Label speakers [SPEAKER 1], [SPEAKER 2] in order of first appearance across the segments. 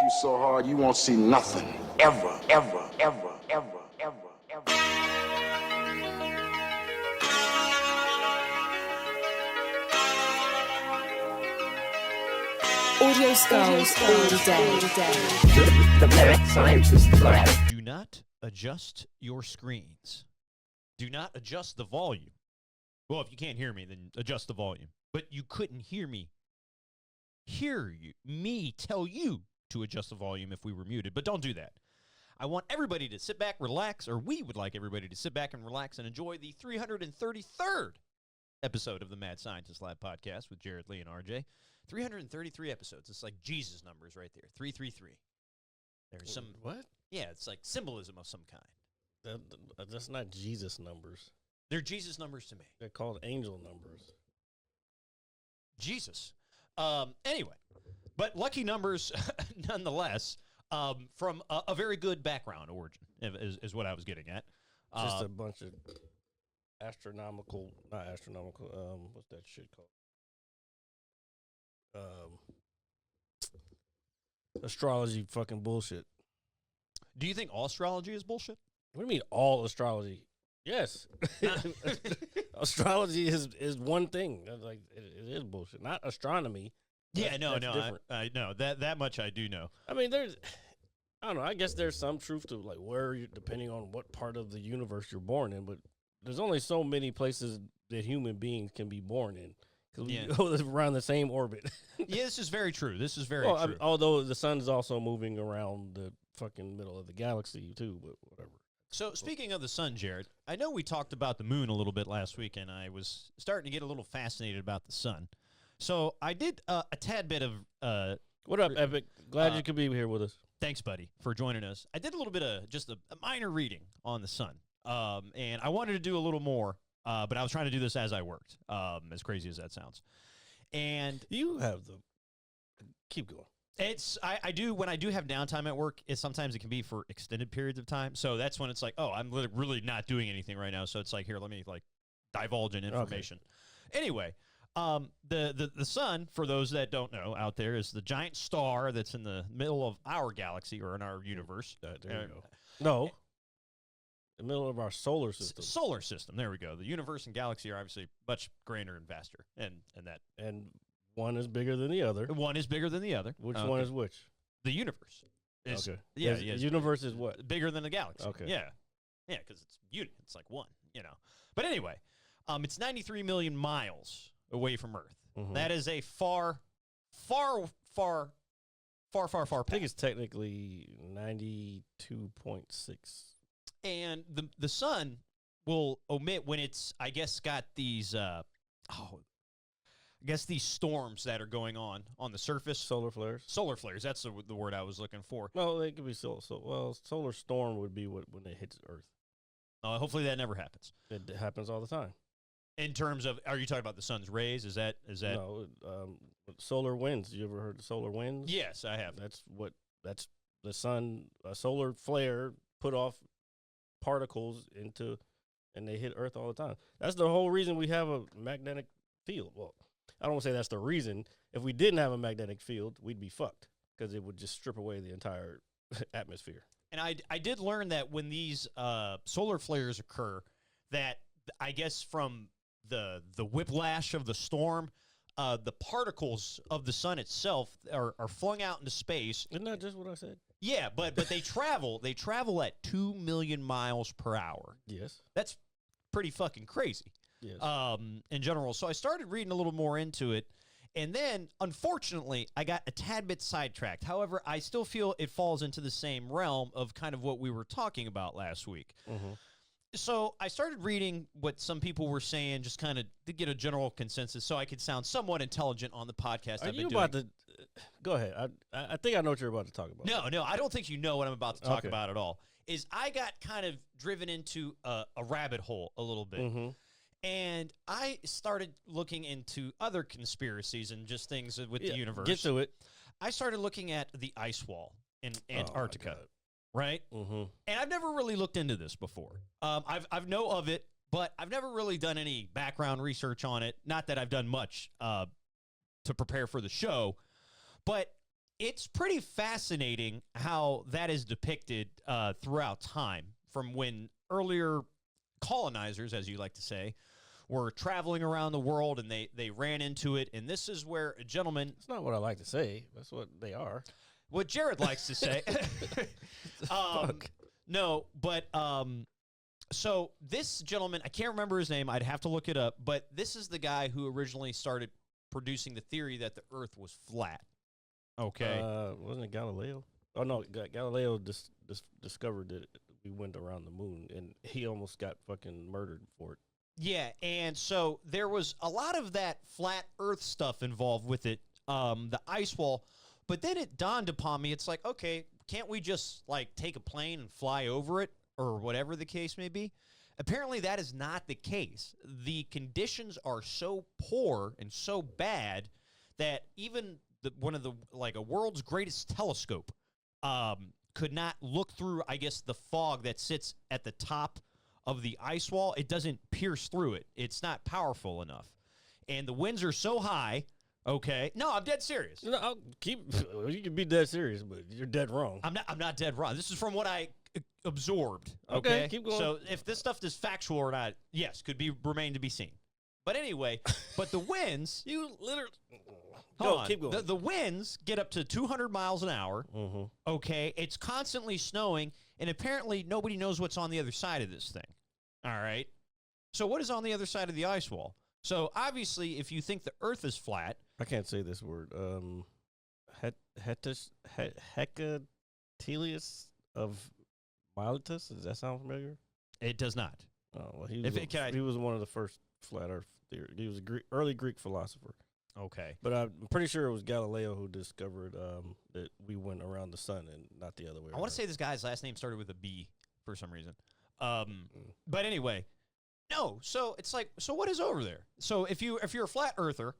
[SPEAKER 1] you so hard you won't see nothing. Ever, ever, ever, ever, ever, ever.
[SPEAKER 2] Audio skulls all day.
[SPEAKER 3] The scientist lab.
[SPEAKER 4] Do not adjust your screens. Do not adjust the volume. Well, if you can't hear me, then adjust the volume. But you couldn't hear me tell you to adjust the volume if we were muted. But don't do that. I want everybody to sit back, relax, or we would like everybody to sit back and relax and enjoy the 333rd episode of the Mad Scientist Lab podcast with Jared Lee and RJ. 333 episodes. It's like Jesus numbers right there. 333. There's some...
[SPEAKER 5] What?
[SPEAKER 4] Yeah, it's like symbolism of some kind.
[SPEAKER 5] That's not Jesus numbers.
[SPEAKER 4] They're Jesus numbers to me.
[SPEAKER 5] They're called angel numbers.
[SPEAKER 4] Jesus. Anyway, but lucky numbers nonetheless, from a very good background origin is what I was getting at.
[SPEAKER 5] Just a bunch of not astronomical, what's that shit called? Astrology fucking bullshit.
[SPEAKER 4] Do you think all astrology is bullshit?
[SPEAKER 5] What do you mean all astrology? Yes. Astrology is one thing. Like it is bullshit. Not astronomy.
[SPEAKER 4] Yeah, no,
[SPEAKER 5] different.
[SPEAKER 4] I know that much I do know.
[SPEAKER 5] I mean, I don't know. I guess there's some truth to like where you, depending on what part of the universe you're born in, but there's only so many places that human beings can be born in. Because we go around the same orbit.
[SPEAKER 4] Yeah, this is very true. This is very
[SPEAKER 5] true.
[SPEAKER 4] I mean,
[SPEAKER 5] although the sun's also moving around the fucking middle of the galaxy, too, but whatever.
[SPEAKER 4] So, speaking of the sun, Jared, I know we talked about the moon a little bit last week, and I was starting to get a little fascinated about the sun. So, I did a tad bit of...
[SPEAKER 5] what up, Epic? Glad you could be here with us.
[SPEAKER 4] Thanks, buddy, for joining us. I did a little bit of just a minor reading on the sun, and I wanted to do a little more. But I was trying to do this as I worked, as crazy as that sounds. And
[SPEAKER 5] you have keep going.
[SPEAKER 4] I do, when I do have downtime at work, sometimes it can be for extended periods of time. So that's when it's like, oh, I'm really not doing anything right now. So it's like, here, let me like divulge in information. Okay. Anyway, the sun, for those that don't know out there, is the giant star that's in the middle of our galaxy or in our universe.
[SPEAKER 5] There you go. No. The middle of our solar system.
[SPEAKER 4] Solar system. There we go. The universe and galaxy are obviously much grander and vaster, and
[SPEAKER 5] one is bigger than the other.
[SPEAKER 4] One is bigger than the other.
[SPEAKER 5] Which one is which?
[SPEAKER 4] The universe. Is,
[SPEAKER 5] okay.
[SPEAKER 4] Yeah.
[SPEAKER 5] The universe is what?
[SPEAKER 4] Bigger than the galaxy.
[SPEAKER 5] Okay.
[SPEAKER 4] Yeah. Yeah, because it's unit. It's like one. But anyway, it's 93 million miles away from Earth. Mm-hmm. That is a far path.
[SPEAKER 5] I think it's technically 92.6.
[SPEAKER 4] And the sun will emit when it's, I guess, got these, these storms that are going on the surface.
[SPEAKER 5] Solar flares.
[SPEAKER 4] Solar flares. That's the word I was looking for.
[SPEAKER 5] No, they could be solar storm would be when it hits Earth.
[SPEAKER 4] Hopefully that never happens.
[SPEAKER 5] It happens all the time.
[SPEAKER 4] In terms of, are you talking about the sun's rays? Is that?
[SPEAKER 5] No, solar winds. You ever heard of solar winds?
[SPEAKER 4] Yes, I have.
[SPEAKER 5] That's the sun. A solar flare put off particles and they hit Earth all the time. That's the whole reason we have a magnetic field. Well, I don't want to say that's the reason. If we didn't have a magnetic field, we'd be fucked because it would just strip away the entire atmosphere.
[SPEAKER 4] And I did learn that when these solar flares occur, that I guess from the whiplash of the storm, the particles of the sun itself are flung out into space.
[SPEAKER 5] Isn't that just what I said?
[SPEAKER 4] Yeah, but they travel at 2 million miles per hour.
[SPEAKER 5] Yes.
[SPEAKER 4] That's pretty fucking crazy.
[SPEAKER 5] Yes.
[SPEAKER 4] In general. So I started reading a little more into it, and then unfortunately I got a tad bit sidetracked. However, I still feel it falls into the same realm of kind of what we were talking about last week. Mm-hmm. So I started reading what some people were saying, just kind of to get a general consensus so I could sound somewhat intelligent on the podcast.
[SPEAKER 5] Are you about to go ahead? I think I know what you're about to talk about.
[SPEAKER 4] No, I don't think you know what I'm about to talk about at all. Is I got kind of driven into a rabbit hole a little bit. Mm-hmm. And I started looking into other conspiracies and just things with the universe.
[SPEAKER 5] Get to it.
[SPEAKER 4] I started looking at the ice wall in Antarctica. Right? Mm-hmm. And I've never really looked into this before. I've know of it, but I've never really done any background research on it. Not that I've done much to prepare for the show, but It's pretty fascinating how that is depicted throughout time, from when earlier colonizers, as you like to say, were traveling around the world and they ran into it. And this is where a gentleman...
[SPEAKER 5] It's not what I like to say. That's what they are.
[SPEAKER 4] What Jared likes to say. No, but so this gentleman, I can't remember his name. I'd have to look it up. But this is the guy who originally started producing the theory that the Earth was flat. Okay.
[SPEAKER 5] Wasn't it Galileo? Oh, no. Galileo discovered that we went around the moon, and he almost got fucking murdered for it.
[SPEAKER 4] Yeah, and so there was a lot of that flat Earth stuff involved with it, the ice wall. But then it dawned upon me, it's like, okay, can't we just, like, take a plane and fly over it, or whatever the case may be? Apparently that is not the case. The conditions are so poor and so bad that even one of the, like, a world's greatest telescope could not look through, I guess, the fog that sits at the top of the ice wall. It doesn't pierce through it. It's not powerful enough. And the winds are so high... Okay. No, I'm dead serious.
[SPEAKER 5] No, you can be dead serious, but you're dead wrong.
[SPEAKER 4] I'm not dead wrong. This is from what I absorbed. Okay,
[SPEAKER 5] keep going.
[SPEAKER 4] So if this stuff is factual or not, yes, could remain to be seen. But anyway, but the winds,
[SPEAKER 5] You literally...
[SPEAKER 4] keep going. The winds get up to 200 miles an hour.
[SPEAKER 5] Mm-hmm.
[SPEAKER 4] Okay, it's constantly snowing, and apparently nobody knows what's on the other side of this thing. All right. So what is on the other side of the ice wall? So obviously, if you think the Earth is flat,
[SPEAKER 5] I can't say this word. Hecatelius of Miletus. Does that sound familiar?
[SPEAKER 4] it does not.
[SPEAKER 5] Oh, well, he was one of the first flat Earth theory. He was early Greek philosopher.
[SPEAKER 4] Okay.
[SPEAKER 5] But I'm pretty sure it was Galileo who discovered that we went around the sun and not the other way around.
[SPEAKER 4] I want to say this guy's last name started with a B for some reason. But anyway, no. So it's like, so what is over there? So if you're a flat earther,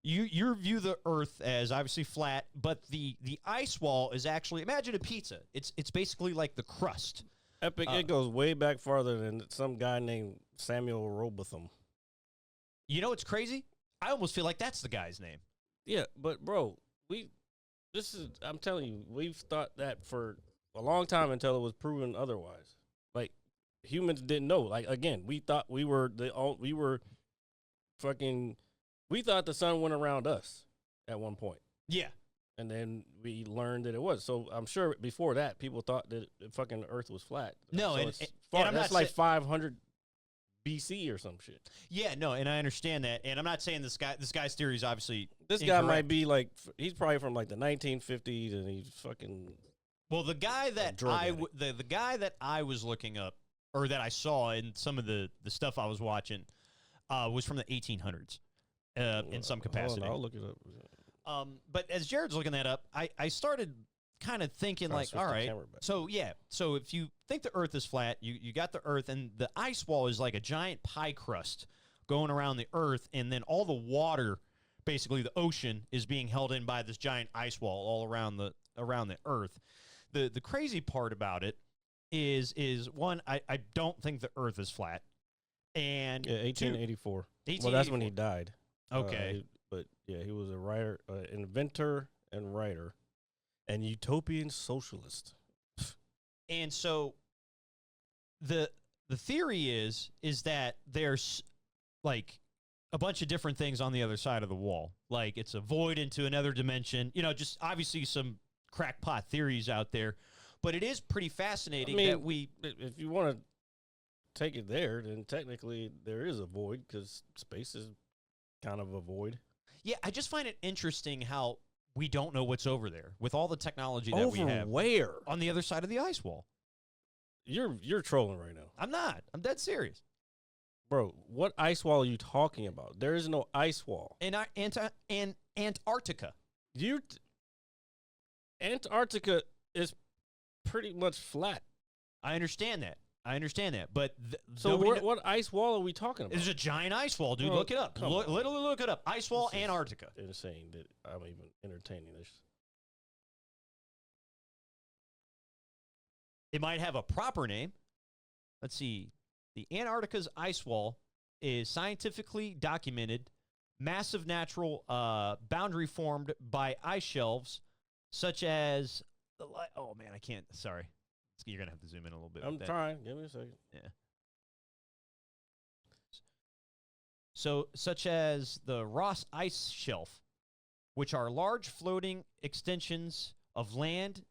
[SPEAKER 4] you view the Earth as obviously flat, but the ice wall is actually, imagine a pizza. It's basically like the crust.
[SPEAKER 5] Epic. It goes way back farther than some guy named Samuel Robotham.
[SPEAKER 4] You know what's crazy? I almost feel like that's the guy's name.
[SPEAKER 5] Yeah, but bro, I'm telling you, we've thought that for a long time until it was proven otherwise. Like, humans didn't know. Like, again, we thought we thought the sun went around us at one point.
[SPEAKER 4] Yeah.
[SPEAKER 5] And then we learned that it was. So I'm sure before that, people thought that the fucking Earth was flat.
[SPEAKER 4] No,
[SPEAKER 5] so
[SPEAKER 4] and I'm
[SPEAKER 5] that's
[SPEAKER 4] not
[SPEAKER 5] like 500 BC or some shit.
[SPEAKER 4] Yeah, no, and I understand that. And I'm not saying this guy's theory is obviously
[SPEAKER 5] This
[SPEAKER 4] incorrect.
[SPEAKER 5] guy might be like, he's probably from like the 1950s, and he's fucking.
[SPEAKER 4] Well, the guy that the guy that I was looking up, or that I saw in some of the stuff I was watching, was from the 1800s, in some capacity.
[SPEAKER 5] I'll look it up.
[SPEAKER 4] But as Jared's looking that up, I started kind of thinking like, all right, so if you think the Earth is flat, you got the Earth, and the ice wall is like a giant pie crust going around the Earth, and then all the water, basically the ocean, is being held in by this giant ice wall all around the Earth. The crazy part about it is one, I don't think the Earth is flat, and
[SPEAKER 5] 1884. Well, that's when he died.
[SPEAKER 4] Okay.
[SPEAKER 5] But yeah, he was a writer, inventor and writer, and utopian socialist.
[SPEAKER 4] And so the theory is that there's like a bunch of different things on the other side of the wall. Like it's a void into another dimension. You know, just obviously some crackpot theories out there. But it is pretty fascinating that
[SPEAKER 5] if you want to take it there, then technically there is a void because space is kind of a void.
[SPEAKER 4] Yeah, I just find it interesting how we don't know what's over there with all the technology that we
[SPEAKER 5] Over
[SPEAKER 4] have.
[SPEAKER 5] where?
[SPEAKER 4] On the other side of the ice wall.
[SPEAKER 5] You're trolling right now.
[SPEAKER 4] I'm not. I'm dead serious.
[SPEAKER 5] Bro, what ice wall are you talking about? There is no ice wall.
[SPEAKER 4] In Antarctica.
[SPEAKER 5] Antarctica is pretty much flat.
[SPEAKER 4] I understand that. But
[SPEAKER 5] what ice wall are we talking about?
[SPEAKER 4] It's a giant ice wall, dude.
[SPEAKER 5] Well,
[SPEAKER 4] look it up. Literally look it up. Ice wall, Antarctica.
[SPEAKER 5] Insane that I'm even entertaining this.
[SPEAKER 4] It might have a proper name. Let's see. The Antarctica's ice wall is scientifically documented. Massive natural boundary formed by ice shelves such as oh man, I can't. Sorry, you're gonna have to zoom in a little bit.
[SPEAKER 5] I'm
[SPEAKER 4] with that.
[SPEAKER 5] trying. Give me a second.
[SPEAKER 4] Yeah. So, such as the Ross Ice Shelf, which are large floating extensions of land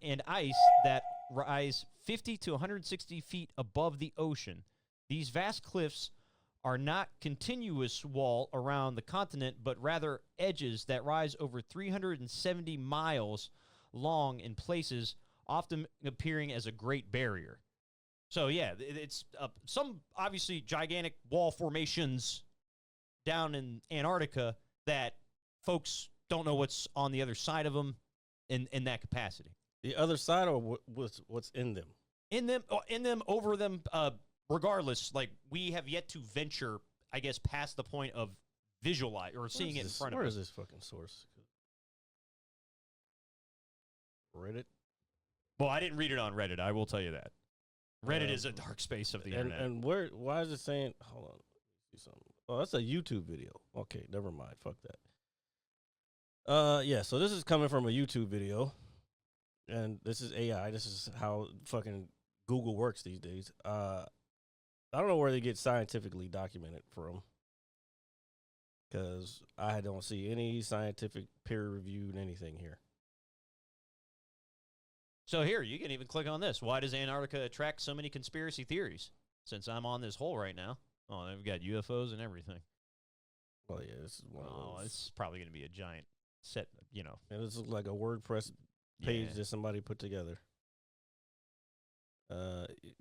[SPEAKER 4] and ice that rise 50 to 160 feet above the ocean. These vast cliffs are not continuous wall around the continent, but rather edges that rise over 370 miles long in places, often appearing as a great barrier. So, yeah, it's some obviously gigantic wall formations down in Antarctica that folks don't know what's on the other side of them in that capacity.
[SPEAKER 5] The other side, or what's in them?
[SPEAKER 4] In them, over them, regardless, like, we have yet to venture, I guess, past the point of visualize or seeing it in front of us.
[SPEAKER 5] Where is this fucking source? Reddit?
[SPEAKER 4] Well, I didn't read it on Reddit, I will tell you that. Reddit is a dark space of the internet.
[SPEAKER 5] And why is it saying, hold on, see something. Oh, that's a YouTube video. Okay, never mind. Fuck that. Yeah, so this is coming from a YouTube video. And this is AI. This is how fucking Google works these days. I don't know where they get scientifically documented from, because I don't see any scientific peer-reviewed anything here.
[SPEAKER 4] So here, you can even click on this. Why does Antarctica attract so many conspiracy theories? Since I'm on this hole right now. Oh, they've got UFOs and everything.
[SPEAKER 5] Oh, yeah, this is one of those.
[SPEAKER 4] This is probably going to be a giant set, you know.
[SPEAKER 5] And this looks like a WordPress page
[SPEAKER 4] Yeah.
[SPEAKER 5] that somebody put together.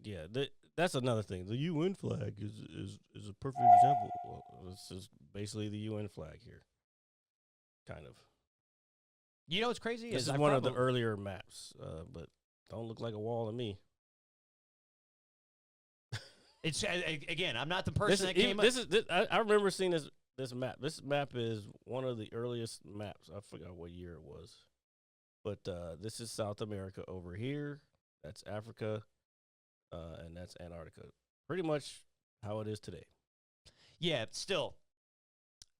[SPEAKER 5] Yeah, that's another thing. The UN flag is a perfect example. Well, this is basically the UN flag here, kind of.
[SPEAKER 4] You know what's crazy?
[SPEAKER 5] This is one of the earlier maps, but don't look like a wall to me.
[SPEAKER 4] It's again, I'm not the person that came up.
[SPEAKER 5] I remember seeing this map. This map is one of the earliest maps. I forgot what year it was, but this is South America over here. That's Africa, and that's Antarctica. Pretty much how it is today.
[SPEAKER 4] Yeah, still,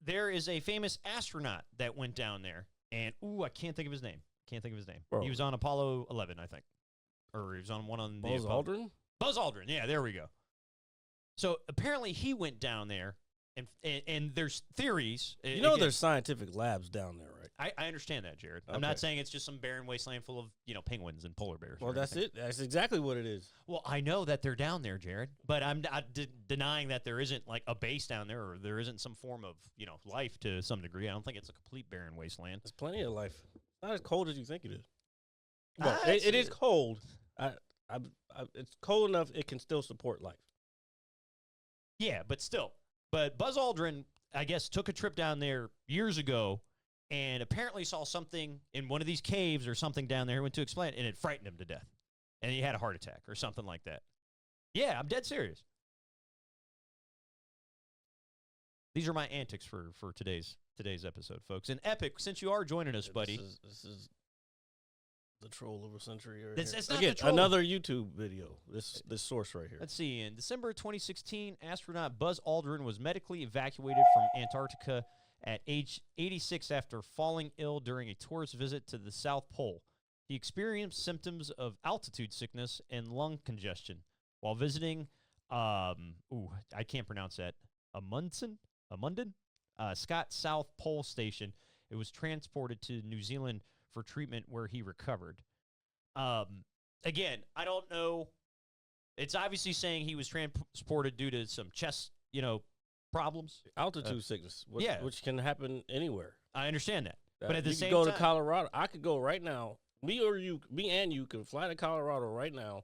[SPEAKER 4] there is a famous astronaut that went down there, and I can't think of his name.
[SPEAKER 5] Bro.
[SPEAKER 4] He was on Apollo 11, I think, or he was on one on the
[SPEAKER 5] Buzz Aldrin.
[SPEAKER 4] Buzz Aldrin. Yeah, there we go. So apparently he went down there, and there's theories.
[SPEAKER 5] You know, there's scientific labs down there, right?
[SPEAKER 4] I understand that, Jared. I'm
[SPEAKER 5] Okay.
[SPEAKER 4] not saying it's just some barren wasteland full of penguins and polar bears.
[SPEAKER 5] Well,
[SPEAKER 4] or
[SPEAKER 5] that's
[SPEAKER 4] anything.
[SPEAKER 5] it. That's exactly what it is.
[SPEAKER 4] Well, I know that they're down there, Jared, but I'm not denying that there isn't like a base down there, or there isn't some form of life to some degree. I don't think it's a complete barren wasteland.
[SPEAKER 5] There's plenty of life. Not as cold as you think it is. Well, it is cold. It's cold enough it can still support life.
[SPEAKER 4] Yeah, but still. But Buzz Aldrin, I guess, took a trip down there years ago and apparently saw something in one of these caves or something down there. He went to explain it, and it frightened him to death. And he had a heart attack or something like that. Yeah, I'm dead serious. These are my antics for today's episode, folks. And Epic, since you are joining us, buddy.
[SPEAKER 5] This is the troll of a century. Right
[SPEAKER 4] It's
[SPEAKER 5] here.
[SPEAKER 4] not
[SPEAKER 5] Again,
[SPEAKER 4] the troll.
[SPEAKER 5] another YouTube video. This source right here.
[SPEAKER 4] Let's see. In December 2016, astronaut Buzz Aldrin was medically evacuated from Antarctica at age 86 after falling ill during a tourist visit to the South Pole. He experienced symptoms of altitude sickness and lung congestion while visiting, I can't pronounce that, Amundsen, Scott South Pole Station. It was transported to New Zealand for treatment where he recovered. Again, I don't know. It's obviously saying he was transported due to some chest, problems.
[SPEAKER 5] Altitude sickness, which can happen anywhere.
[SPEAKER 4] I understand that. But at the same
[SPEAKER 5] you
[SPEAKER 4] time,
[SPEAKER 5] go to Colorado. I could go right now. Me and you could fly to Colorado right now,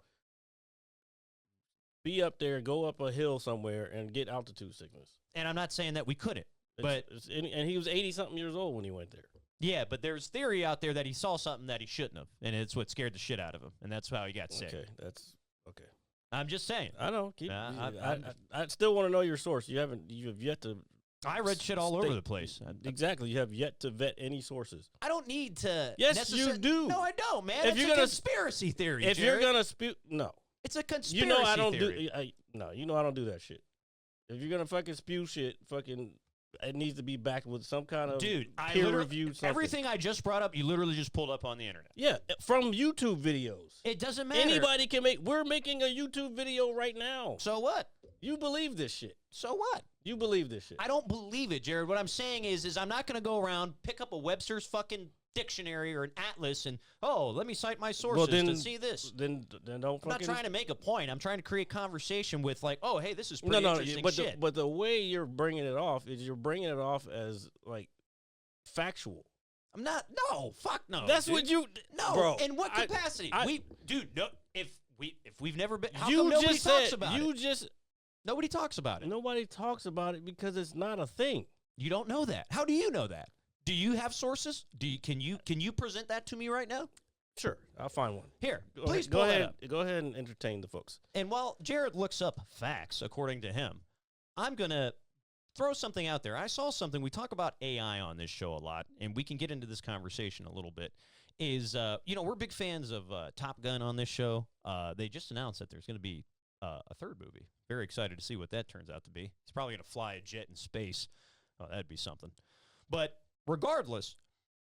[SPEAKER 5] be up there, go up a hill somewhere, and get altitude sickness.
[SPEAKER 4] and I'm not saying that we couldn't, but
[SPEAKER 5] and he was 80-something years old when he went there.
[SPEAKER 4] yeah, but there's theory out there that he saw something that he shouldn't have, and it's what scared the shit out of him, and that's how he got sick.
[SPEAKER 5] Okay, that's okay.
[SPEAKER 4] I'm just saying.
[SPEAKER 5] I know.
[SPEAKER 4] I'm-
[SPEAKER 5] I still want to know your source. You have yet to.
[SPEAKER 4] I read shit all over
[SPEAKER 5] state-
[SPEAKER 4] the place.
[SPEAKER 5] Exactly. You have yet to vet any sources.
[SPEAKER 4] I don't need to.
[SPEAKER 5] Yes, you do.
[SPEAKER 4] No, I don't, man.
[SPEAKER 5] If
[SPEAKER 4] It's
[SPEAKER 5] you're
[SPEAKER 4] a
[SPEAKER 5] gonna-
[SPEAKER 4] conspiracy theory.
[SPEAKER 5] If
[SPEAKER 4] Jared.
[SPEAKER 5] you're gonna spew, no.
[SPEAKER 4] It's a conspiracy
[SPEAKER 5] You know I don't
[SPEAKER 4] theory.
[SPEAKER 5] do. No, you know I don't do that shit. If you're gonna fucking spew shit, fucking it needs to be backed with some kind of
[SPEAKER 4] Dude, I
[SPEAKER 5] peer
[SPEAKER 4] literally
[SPEAKER 5] reviewed something.
[SPEAKER 4] everything I just brought up, you literally just pulled up on the internet.
[SPEAKER 5] Yeah, from YouTube videos.
[SPEAKER 4] It doesn't matter.
[SPEAKER 5] Anybody can make. We're making a YouTube video right now.
[SPEAKER 4] So what?
[SPEAKER 5] You believe this shit?
[SPEAKER 4] So what?
[SPEAKER 5] You believe this shit?
[SPEAKER 4] I don't believe it, Jared. What I'm saying is I'm not going to go around, pick up a Webster's fucking dictionary or an atlas and, let me cite my sources to see this.
[SPEAKER 5] Then don't
[SPEAKER 4] I'm
[SPEAKER 5] fucking.
[SPEAKER 4] not trying to make a point. I'm trying to create conversation with like, oh, hey, this is pretty interesting
[SPEAKER 5] but
[SPEAKER 4] shit.
[SPEAKER 5] but the way you're bringing it off is you're bringing it off as like factual.
[SPEAKER 4] I'm not. No, fuck no.
[SPEAKER 5] That's
[SPEAKER 4] dude.
[SPEAKER 5] what you.
[SPEAKER 4] No.
[SPEAKER 5] Bro,
[SPEAKER 4] In what capacity? No. If we've never been, how
[SPEAKER 5] you
[SPEAKER 4] come nobody
[SPEAKER 5] just
[SPEAKER 4] talks
[SPEAKER 5] said
[SPEAKER 4] about
[SPEAKER 5] you
[SPEAKER 4] it?
[SPEAKER 5] just
[SPEAKER 4] Nobody talks about it.
[SPEAKER 5] nobody talks about it because it's not a thing.
[SPEAKER 4] You don't know that. How do you know that? Do you have sources? Can you present that to me right now?
[SPEAKER 5] Sure, I'll find one.
[SPEAKER 4] Here,
[SPEAKER 5] Go
[SPEAKER 4] please
[SPEAKER 5] ahead,
[SPEAKER 4] pull that up.
[SPEAKER 5] Go ahead and entertain the folks.
[SPEAKER 4] And while Jared looks up facts, according to him, I'm going to throw something out there. I saw something. We talk about AI on this show a lot, and we can get into this conversation a little bit. We're big fans of Top Gun on this show. They just announced that there's going to be a third movie. Very excited to see what that turns out to be. He's probably going to fly a jet in space. Oh, that'd be something. But regardless,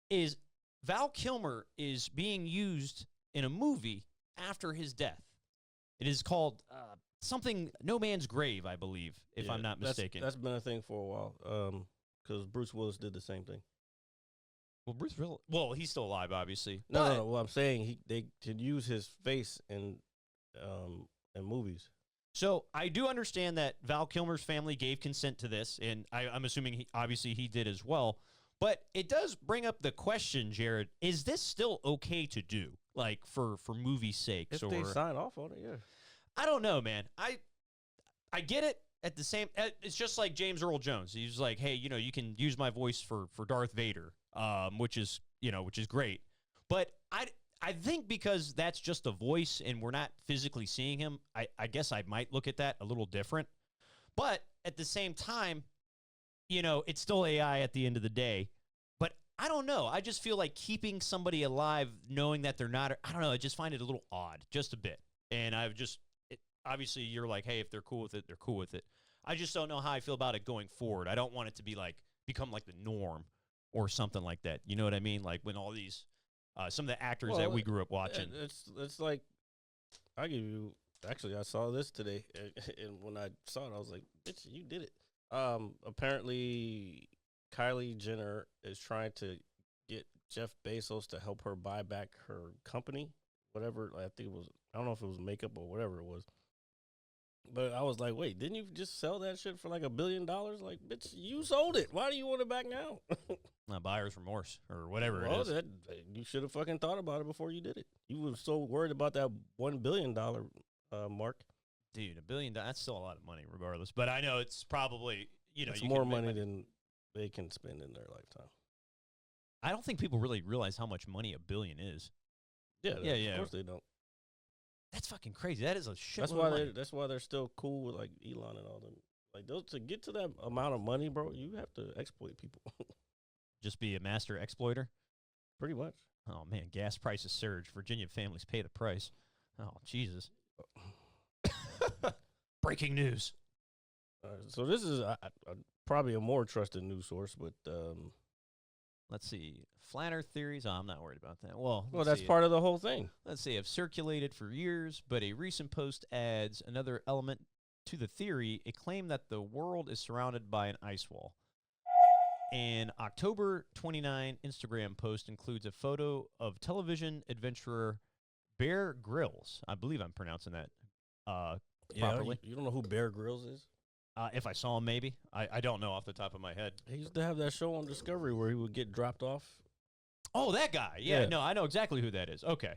[SPEAKER 4] is Val Kilmer is being used in a movie after his death. It is called something No Man's Grave, I believe, if I'm not mistaken.
[SPEAKER 5] That's been a thing for a while. Because Bruce Willis did the same thing.
[SPEAKER 4] Well, he's still alive, obviously.
[SPEAKER 5] No. Well, I'm saying they could use his face in movies.
[SPEAKER 4] So I do understand that Val Kilmer's family gave consent to this, and I'm assuming he did as well. But it does bring up the question, Jared: is this still okay to do, like for movie sakes?
[SPEAKER 5] If they sign off on it, yeah.
[SPEAKER 4] I don't know, man. I get it. At the same, it's just like James Earl Jones. He's like, hey, you can use my voice for Darth Vader, which is great. But I think because that's just a voice and we're not physically seeing him, I guess I might look at that a little different. But at the same time, it's still AI at the end of the day. But I don't know. I just feel like keeping somebody alive knowing that they're not, I don't know, I just find it a little odd, just a bit. And obviously you're like, hey, if they're cool with it, they're cool with it. I just don't know how I feel about it going forward. I don't want it to be become like the norm or something like that. You know what I mean? Like when all these, some of the actors that we grew up watching.
[SPEAKER 5] It's like, I saw this today, and when I saw it, I was like, bitch, you did it. Apparently, Kylie Jenner is trying to get Jeff Bezos to help her buy back her company, whatever. I think it was, I don't know if it was makeup or whatever it was. But I was like, wait, didn't you just sell that shit for like $1 billion? Like, bitch, you sold it. Why do you want it back now?
[SPEAKER 4] Buyer's remorse or whatever it is.
[SPEAKER 5] You should have fucking thought about it before you did it. You were so worried about that $1 billion mark.
[SPEAKER 4] Dude, $1 billion, that's still a lot of money regardless. But I know it's probably,
[SPEAKER 5] it's more money than they can spend in their lifetime.
[SPEAKER 4] I don't think people really realize how much money $1 billion is.
[SPEAKER 5] Yeah.
[SPEAKER 4] Yeah.
[SPEAKER 5] Of course they don't.
[SPEAKER 4] That's fucking crazy. That is a shit.
[SPEAKER 5] That's why they're still cool with like Elon and all them. Like those, to get to that amount of money, bro, you have to exploit people.
[SPEAKER 4] Just be a master exploiter?
[SPEAKER 5] Pretty much.
[SPEAKER 4] Oh, man, gas prices surge. Virginia families pay the price. Oh, Jesus. Breaking news.
[SPEAKER 5] So this is probably a more trusted news source, but
[SPEAKER 4] let's see. Flat Earth theories. Oh, I'm not worried about that. Well,
[SPEAKER 5] that's part of the whole thing.
[SPEAKER 4] Let's see. Have circulated for years, but a recent post adds another element to the theory. A claim that the world is surrounded by an ice wall. An October 29 Instagram post includes a photo of television adventurer Bear Grylls. I believe I'm pronouncing that properly.
[SPEAKER 5] You don't know who Bear Grylls is?
[SPEAKER 4] If I saw him, maybe. I don't know off the top of my head.
[SPEAKER 5] He used to have that show on Discovery where he would get dropped off.
[SPEAKER 4] Oh, that guy. Yeah, no, I know exactly who that is. Okay.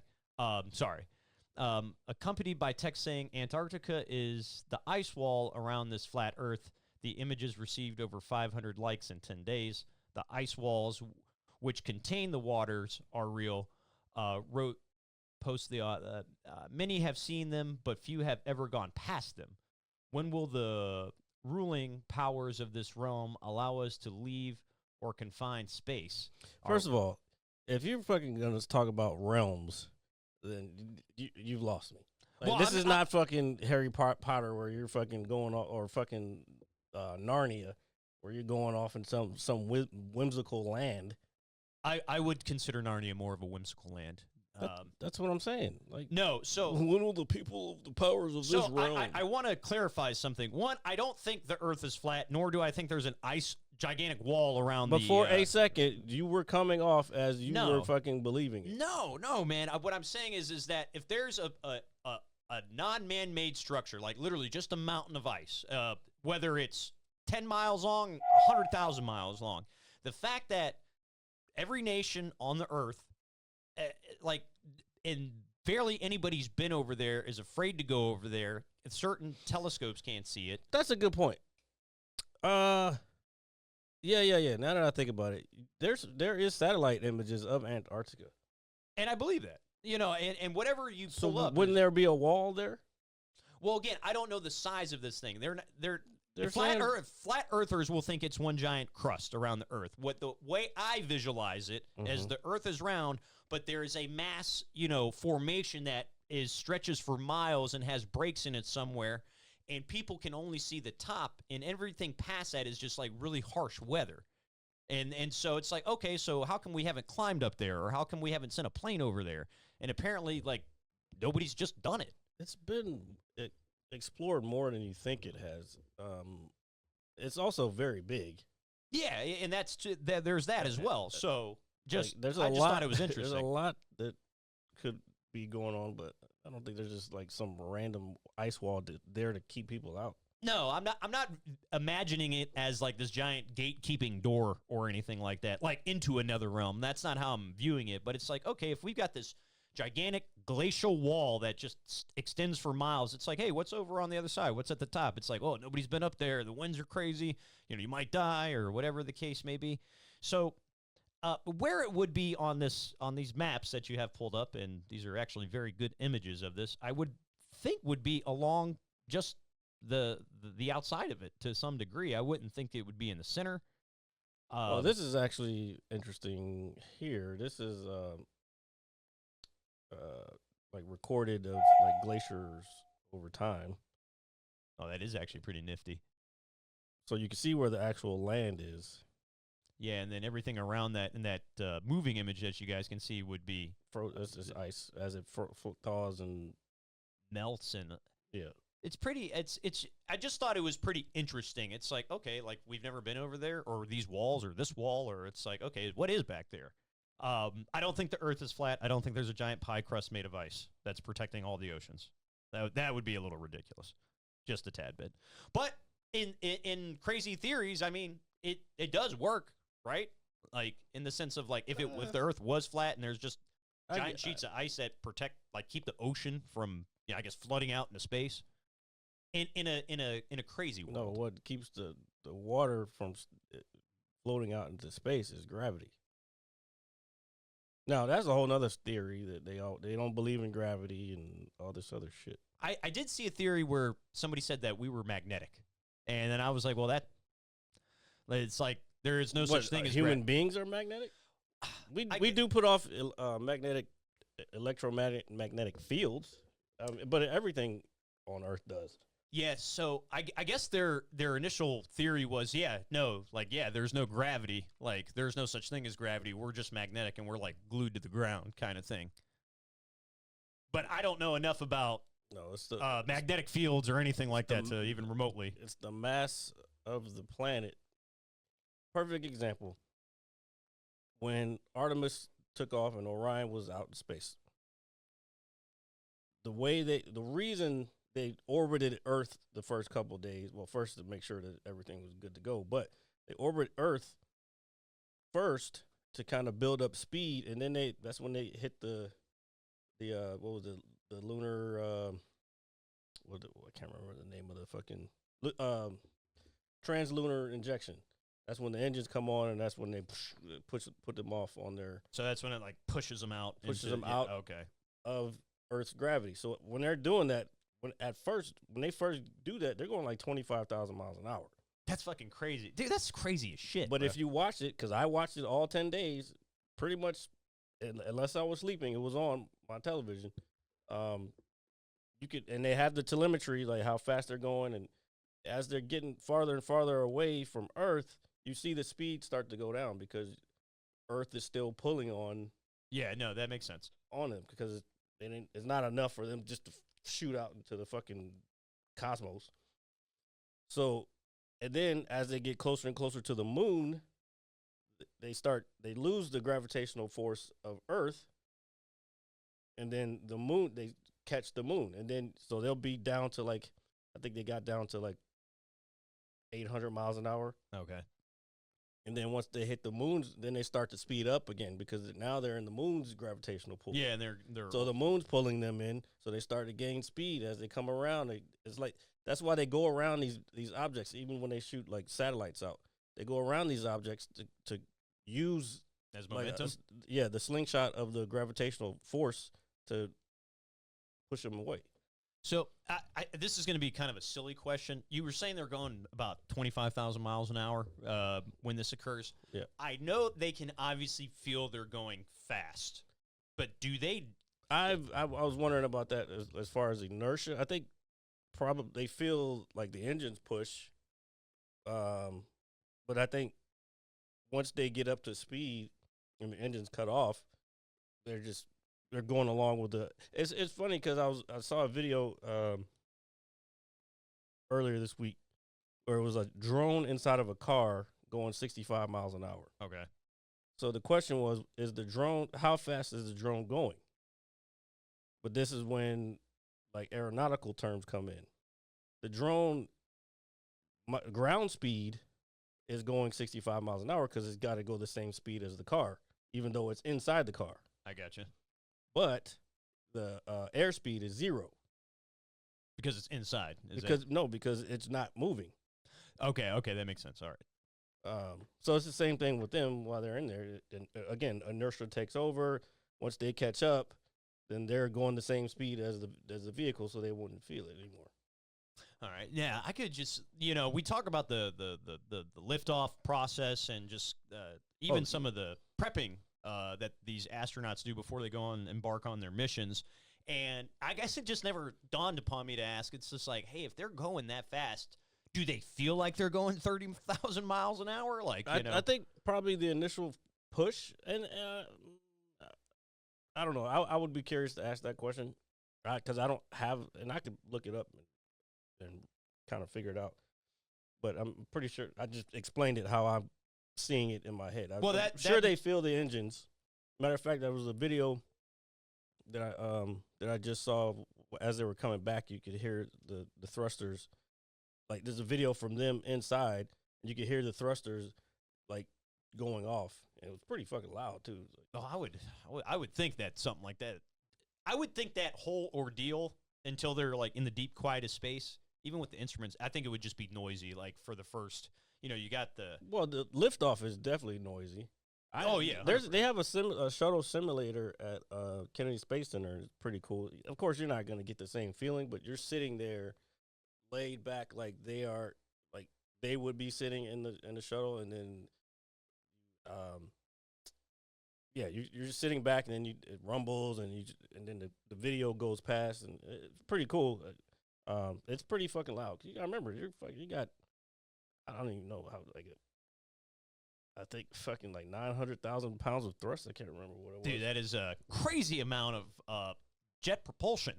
[SPEAKER 4] Sorry. Accompanied by text saying Antarctica is the ice wall around this flat Earth. The images received over 500 likes in 10 days. The ice walls, which contain the waters, are real. Many have seen them, but few have ever gone past them. When will the ruling powers of this realm allow us to leave or confine space?
[SPEAKER 5] First of all, if you're fucking going to talk about realms, then you've lost me. Like, this is not fucking Harry Potter where you're fucking going or fucking Narnia where you're going off in some whimsical land.
[SPEAKER 4] I would consider Narnia more of a whimsical land.
[SPEAKER 5] That's what I'm saying. Like,
[SPEAKER 4] no, so
[SPEAKER 5] when will the people of the powers of this realm?
[SPEAKER 4] I want to clarify something. One, I don't think the Earth is flat, nor do I think there's an gigantic wall around.
[SPEAKER 5] Before a second, you were coming off as you were fucking believing it.
[SPEAKER 4] No, man. What I'm saying is that if there's a non-man-made structure, like literally just a mountain of ice, whether it's 10 miles long, 100,000 miles long, the fact that every nation on the Earth, and barely anybody's been over there, is afraid to go over there. If certain telescopes can't see it.
[SPEAKER 5] That's a good point. Yeah. Now that I think about it, there is satellite images of Antarctica,
[SPEAKER 4] and I believe that. And whatever you pull up,
[SPEAKER 5] wouldn't there be a wall there?
[SPEAKER 4] Well, again, I don't know the size of this thing. They're
[SPEAKER 5] saying
[SPEAKER 4] flat earthers will think it's one giant crust around the Earth. What the way I visualize it as the Earth is round, but there is a mass, formation that stretches for miles and has breaks in it somewhere, and people can only see the top, and everything past that is just like really harsh weather. And so it's like, okay, so how come we haven't climbed up there, or how come we haven't sent a plane over there? And apparently, like, nobody's just done it.
[SPEAKER 5] It's been explored more than you think it has. It's also very big.
[SPEAKER 4] Yeah, and there's that as well. So I just thought it was interesting.
[SPEAKER 5] There's a lot that could be going on, but I don't think there's just like some random ice wall there to keep people out.
[SPEAKER 4] No, I'm not imagining it as like this giant gatekeeping door or anything like that, like into another realm. That's not how I'm viewing it. But it's like, okay, if we've got this gigantic glacial wall that just extends for miles, it's like, hey, what's over on the other side? What's at the top? It's like, oh, nobody's been up there. The winds are crazy. You might die or whatever the case may be. So where it would be on these maps that you have pulled up, and these are actually very good images of this, I would think would be along just the outside of it to some degree. I wouldn't think it would be in the center.
[SPEAKER 5] Well, this is actually interesting here. This is like recorded of like glaciers over time.
[SPEAKER 4] Oh, that is actually pretty nifty.
[SPEAKER 5] So you can see where the actual land is.
[SPEAKER 4] Yeah, and then everything around that in that moving image that you guys can see would be
[SPEAKER 5] this is ice as it thaws and
[SPEAKER 4] melts, and
[SPEAKER 5] yeah.
[SPEAKER 4] It's pretty. It's. I just thought it was pretty interesting. It's like, okay, like we've never been over there, or these walls, or this wall, or it's like, okay, what is back there? I don't think the Earth is flat. I don't think there's a giant pie crust made of ice that's protecting all the oceans. That would be a little ridiculous, just a tad bit. But in crazy theories, I mean, it does work, right? Like in the sense of like if the Earth was flat and there's just giant sheets of ice that keep the ocean from I guess flooding out into space. In a crazy world.
[SPEAKER 5] No, what keeps the water from floating out into space is gravity. Now that's a whole nother theory that they don't believe in gravity and all this other shit.
[SPEAKER 4] I did see a theory where somebody said that we were magnetic, and then I was like, well, it's like there is no such thing as
[SPEAKER 5] human beings are magnetic. We do put off electromagnetic fields, but everything on Earth does.
[SPEAKER 4] Yeah, so I guess their initial theory was, there's no gravity. Like, there's no such thing as gravity. We're just magnetic, and we're, like, glued to the ground kind of thing. But I don't know enough about magnetic fields or anything like that to even remotely.
[SPEAKER 5] It's the mass of the planet. Perfect example. When Artemis took off and Orion was out in space. The reason they orbited Earth the first couple of days. Well, first to make sure that everything was good to go, but they orbited Earth first to kind of build up speed, and then that's when they hit the lunar I can't remember the name of the fucking translunar injection. That's when the engines come on, and that's when they put them off on their.
[SPEAKER 4] So that's when it like pushes them out.
[SPEAKER 5] Okay. Of Earth's gravity. So when they're doing that. When they first do that, they're going like 25,000 miles an hour.
[SPEAKER 4] That's fucking crazy. Dude, that's crazy as shit.
[SPEAKER 5] But if you watch it, because I watched it all 10 days, pretty much, unless I was sleeping, it was on my television. You could, and they have the telemetry, like how fast they're going, and as they're getting farther and farther away from Earth, you see the speed start to go down because Earth is still pulling
[SPEAKER 4] Yeah, no, that makes sense.
[SPEAKER 5] on them because it's not enough for them just to shoot out into the fucking cosmos. So, and then as they get closer and closer to the moon, they lose the gravitational force of Earth, and then the moon, they catch the moon, and then so they'll be down to like, I think they got down to like 800 miles an hour.
[SPEAKER 4] Okay.
[SPEAKER 5] And then once they hit the moons, then they start to speed up again because now they're in the moon's gravitational pull.
[SPEAKER 4] Yeah, and they're
[SPEAKER 5] So the moon's pulling them in, so they start to gain speed as they come around. It's like that's why they go around these objects, even when they shoot like satellites out. They go around these objects to use
[SPEAKER 4] as
[SPEAKER 5] like,
[SPEAKER 4] momentum.
[SPEAKER 5] the slingshot of the gravitational force to push them away.
[SPEAKER 4] So this is going to be kind of a silly question. You were saying they're going about 25,000 miles an hour when this occurs.
[SPEAKER 5] Yeah.
[SPEAKER 4] I know they can obviously feel they're going fast, but do they?
[SPEAKER 5] I was wondering about that as far as inertia. I think probably they feel like the engines push, but I think once they get up to speed and the engine's cut off, they're going along with the. It's funny because I saw a video earlier this week where it was a drone inside of a car going 65 miles an hour.
[SPEAKER 4] Okay.
[SPEAKER 5] So the question was, how fast is the drone going? But this is when like aeronautical terms come in. The drone ground speed is going 65 miles an hour because it's got to go the same speed as the car, even though it's inside the car.
[SPEAKER 4] I gotcha.
[SPEAKER 5] But the airspeed is 0
[SPEAKER 4] Because it's inside.
[SPEAKER 5] because it's not moving.
[SPEAKER 4] Okay, that makes sense. All right.
[SPEAKER 5] So it's the same thing with them while they're in there. And again, inertia takes over. Once they catch up, then they're going the same speed as the vehicle, so they wouldn't feel it anymore.
[SPEAKER 4] All right. Yeah, I could just, we talk about the liftoff process and just even some of the prepping that these astronauts do before they go on embark on their missions. And I guess it just never dawned upon me to ask. It's just like, hey, if they're going that fast, do they feel like they're going 30,000 miles an hour? Like,
[SPEAKER 5] I think probably the initial push, and I don't know. I would be curious to ask that question because I don't have, and I could look it up and kind of figure it out. But I'm pretty sure I just explained it how I'm seeing it in my head. I'm sure they feel the engines. Matter of fact, there was a video that I just saw as they were coming back. You could hear the thrusters. Like there's a video from them inside, and you could hear the thrusters like going off. And it was pretty fucking loud too.
[SPEAKER 4] Oh, I would think that something like that. I would think that whole ordeal until they're like in the deep quiet of space, even with the instruments, I think it would just be noisy. Like for the first, you got the
[SPEAKER 5] liftoff is definitely noisy. They have a shuttle simulator at Kennedy Space Center. It's pretty cool. Of course, you're not going to get the same feeling, but you're sitting there, laid back like they would be sitting in the shuttle, and then, you're just sitting back, and then it rumbles, and then the video goes past, and it's pretty cool. It's pretty fucking loud. You gotta remember, you got, I don't even know how I think fucking like 900,000 pounds of thrust. I can't remember what it was.
[SPEAKER 4] Dude, that is a crazy amount of jet propulsion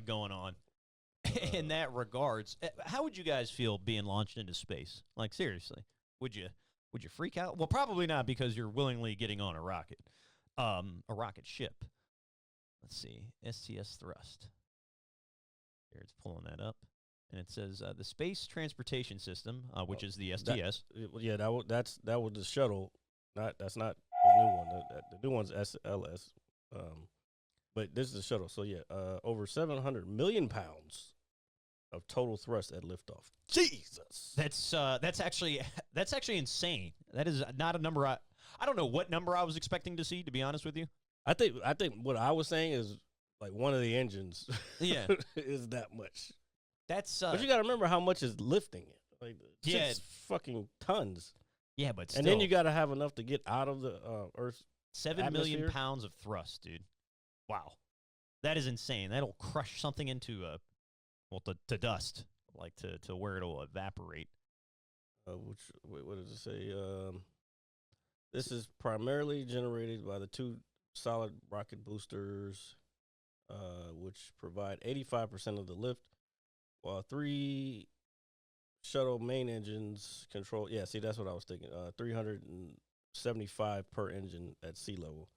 [SPEAKER 4] going on in that regards. How would you guys feel being launched into space? Like seriously, would you freak out? Well, probably not because you're willingly getting on a rocket ship. Let's see, STS thrust. Here, it's pulling that up. And it says the Space Transportation System, which is the STS.
[SPEAKER 5] That was the shuttle. That's not the new one. The new one's SLS. But this is the shuttle. So over 700 million pounds of total thrust at liftoff. Jesus,
[SPEAKER 4] that's actually insane. That is not a number I don't know what number I was expecting to see. To be honest with you,
[SPEAKER 5] I think what I was saying is like one of the engines.
[SPEAKER 4] Yeah,
[SPEAKER 5] is that much.
[SPEAKER 4] That's
[SPEAKER 5] but you got to remember how much is lifting it. Like 6 fucking tons.
[SPEAKER 4] Yeah, but still.
[SPEAKER 5] And then you got to have enough to get out of the Earth's
[SPEAKER 4] 7 million
[SPEAKER 5] atmosphere.
[SPEAKER 4] pounds of thrust, dude. Wow, that is insane. That'll crush something into to dust like to where it'll evaporate.
[SPEAKER 5] What does it say? This is primarily generated by the 2 solid rocket boosters, which provide 85% of the lift, while 3 shuttle main engines control. Yeah, see, that's what I was thinking. 375 per engine at sea level.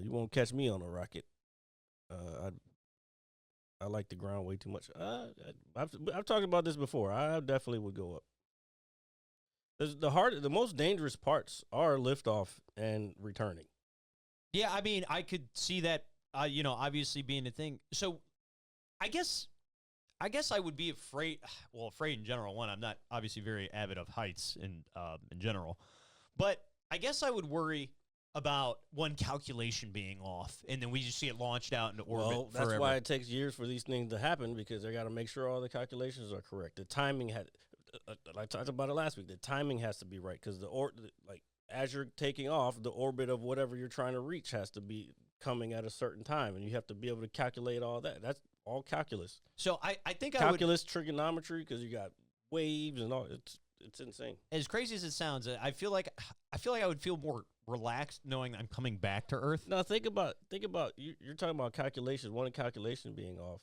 [SPEAKER 5] You won't catch me on a rocket. I like the ground way too much. I've talked about this before. I definitely would go up. The most dangerous parts are liftoff and returning.
[SPEAKER 4] Yeah, I mean, I could see that. Obviously being a thing. So, I guess I would be afraid. Well, afraid in general. One, I'm not obviously very avid of heights in general, but I guess I would worry about one calculation being off, and then we just see it launched out into orbit.
[SPEAKER 5] Well, that's
[SPEAKER 4] forever.
[SPEAKER 5] why it takes years for these things to happen, because they got to make sure all the calculations are correct. The timing had, I talked about it last week. The timing has to be right, because as you're taking off, the orbit of whatever you're trying to reach has to be coming at a certain time, and you have to be able to calculate all that. That's all calculus.
[SPEAKER 4] So I think
[SPEAKER 5] calculus, trigonometry, because you got waves and all. It's insane.
[SPEAKER 4] As crazy as it sounds, I feel like I would feel more relaxed knowing I'm coming back to Earth.
[SPEAKER 5] Now think about you're talking about calculations. One calculation being off.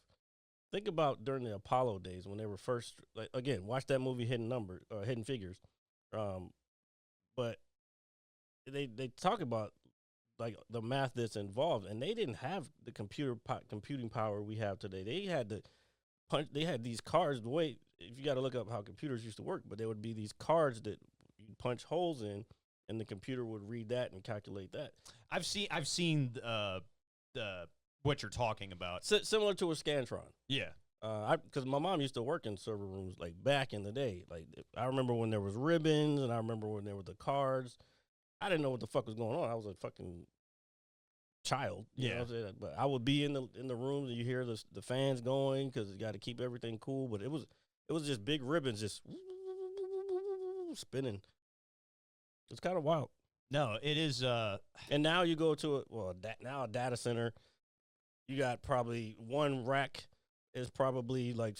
[SPEAKER 5] Think about during the Apollo days when they were first. Again, watch that movie Hidden Figures. But they talk about like the math that's involved, and they didn't have the computing power we have today. They had to punch. They had these cards. The way, if you got to look up how computers used to work, but there would be these cards that you punch holes in, and the computer would read that and calculate that.
[SPEAKER 4] I've seen what you're talking about.
[SPEAKER 5] Similar to a Scantron.
[SPEAKER 4] Yeah.
[SPEAKER 5] Because my mom used to work in server rooms like back in the day. Like I remember when there was ribbons, and I remember when there were the cards. I didn't know what the fuck was going on. I was a fucking child. You know what I'm saying? But I would be in the rooms, and you hear the fans going because you got to keep everything cool. But it was just big ribbons just spinning. It's kind of wild.
[SPEAKER 4] No, it is.
[SPEAKER 5] And now you go to a data center. You got probably one rack is probably like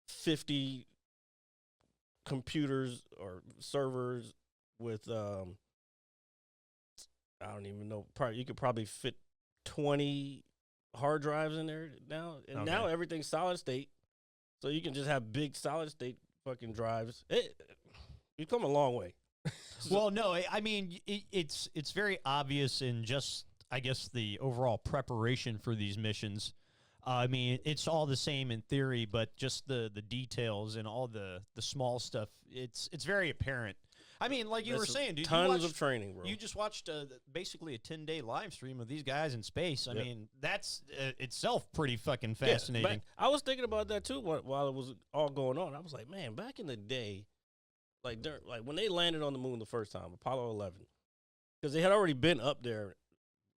[SPEAKER 5] 50 computers or servers with I don't even know. You could probably fit 20 hard drives in there now. And now everything's solid state, so you can just have big solid state fucking drives. You've come a long way.
[SPEAKER 4] Well, no, I mean it's very obvious in just, I guess, the overall preparation for these missions. I mean, it's all the same in theory, but just the details and all the small stuff, it's very apparent. I mean, like you were saying, dude,
[SPEAKER 5] tons of training, bro.
[SPEAKER 4] You just watched basically a 10-day live stream of these guys in space. I mean, that's itself pretty fucking fascinating.
[SPEAKER 5] Yeah, I was thinking about that too while it was all going on. I was like, man, back in the day, like when they landed on the moon the first time, Apollo 11, because they had already been up there,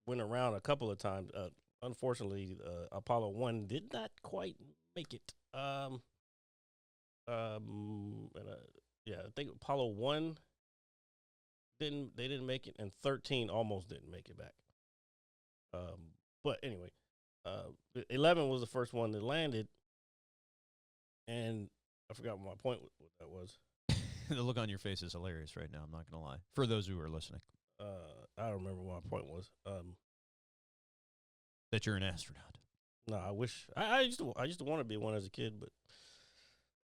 [SPEAKER 5] went around a couple of times. Unfortunately, Apollo 1 did not quite make it. I think Apollo 1 didn't make it, and 13 almost didn't make it back. But anyway, 11 was the first one that landed, and I forgot what my point what that was.
[SPEAKER 4] The look on your face is hilarious right now. I'm not gonna lie. For those who are listening,
[SPEAKER 5] I don't remember what my point was.
[SPEAKER 4] That you're an astronaut.
[SPEAKER 5] No, I wish I used to want to be one as a kid, but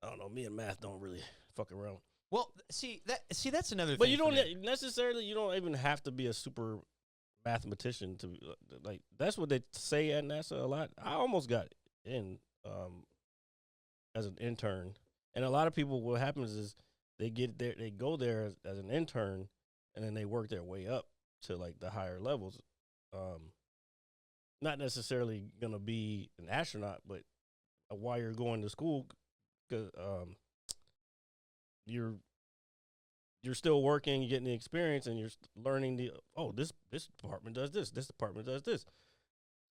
[SPEAKER 5] I don't know. Me and math don't really fuck around.
[SPEAKER 4] Well, that's another thing.
[SPEAKER 5] But you don't necessarily. You don't even have to be a super mathematician to like. That's what they say at NASA a lot. I almost got in as an intern, and a lot of people. What happens is they get there. They go there as an intern, and then they work their way up to like the higher levels. Not necessarily gonna be an astronaut, but while you're going to school, because you're still working, you're getting the experience, and you're learning this department does this department does this.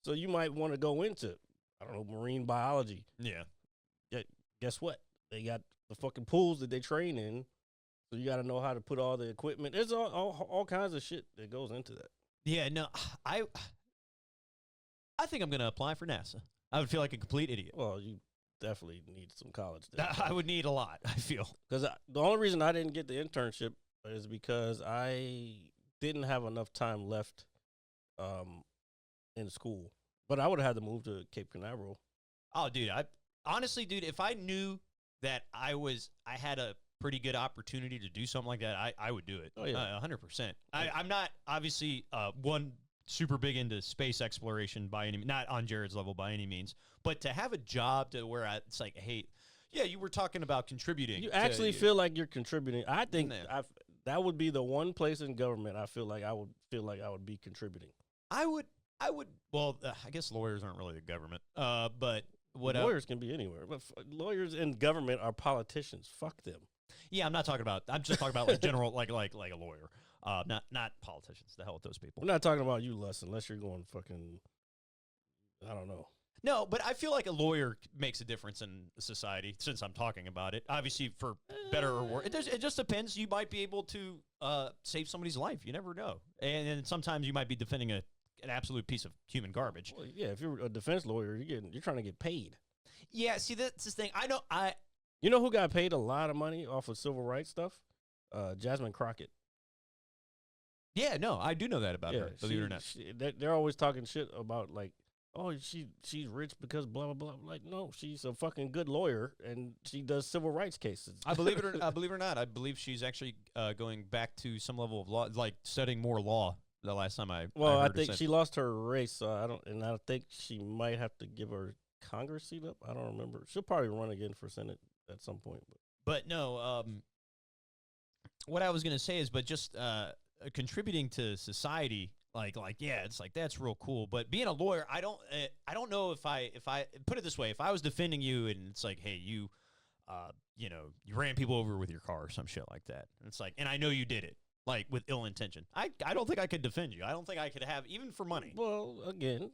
[SPEAKER 5] So you might want to go into, I don't know, marine biology.
[SPEAKER 4] Yeah.
[SPEAKER 5] Guess what? They got the fucking pools that they train in, so you got to know how to put all the equipment. There's all kinds of shit that goes into that.
[SPEAKER 4] Yeah. No, I think I'm gonna apply for NASA. I would feel like a complete idiot.
[SPEAKER 5] Well, you definitely need some college there.
[SPEAKER 4] I would need a lot, I feel.
[SPEAKER 5] Because the only reason I didn't get the internship is because I didn't have enough time left in school. But I would have had to move to Cape Canaveral.
[SPEAKER 4] Oh, dude, honestly, dude, if I knew that I had a pretty good opportunity to do something like that, I would do it.
[SPEAKER 5] Oh, yeah.
[SPEAKER 4] 100%. I'm not obviously one super big into space exploration by any, not on Jared's level by any means, but to have a job to where it's like, hey, yeah, you were talking about contributing.
[SPEAKER 5] You actually feel like you're contributing. I think that would be the one place in government I feel like I would be contributing.
[SPEAKER 4] I would. Well, I guess lawyers aren't really the government. But what
[SPEAKER 5] lawyers can be anywhere. But lawyers in government are politicians. Fuck them.
[SPEAKER 4] Yeah, I'm just talking about like general, like a lawyer. Not politicians. The hell with those people.
[SPEAKER 5] I'm not talking about you, Les, unless you're going fucking, I don't know.
[SPEAKER 4] No, but I feel like a lawyer makes a difference in society since I'm talking about it. Obviously, for better or worse. It just depends. You might be able to save somebody's life. You never know. And sometimes you might be defending an absolute piece of human garbage.
[SPEAKER 5] Well, yeah, if you're a defense lawyer, you're trying to get paid.
[SPEAKER 4] Yeah, see, that's the thing.
[SPEAKER 5] You know who got paid a lot of money off of civil rights stuff? Jasmine Crockett.
[SPEAKER 4] Yeah, no, I do know that about her, believe it or not.
[SPEAKER 5] They're always talking shit about, like, oh, she's rich because blah, blah, blah. Like, no, she's a fucking good lawyer, and she does civil rights cases.
[SPEAKER 4] I believe it or not. I believe she's actually going back to some level of law, like studying more law. The last time I heard
[SPEAKER 5] think she lost her race, so I think she might have to give her Congress seat up. I don't remember. She'll probably run again for Senate at some point.
[SPEAKER 4] But no, what I was gonna say is, but just contributing to society, like yeah, it's like that's real cool. But being a lawyer, I don't know if I put it this way, if I was defending you and it's like, hey, you ran people over with your car or some shit like that, and it's like, and I know you did it. Like, with ill intention. I don't think I could defend you. I don't think I could have, even for money.
[SPEAKER 5] Well, again,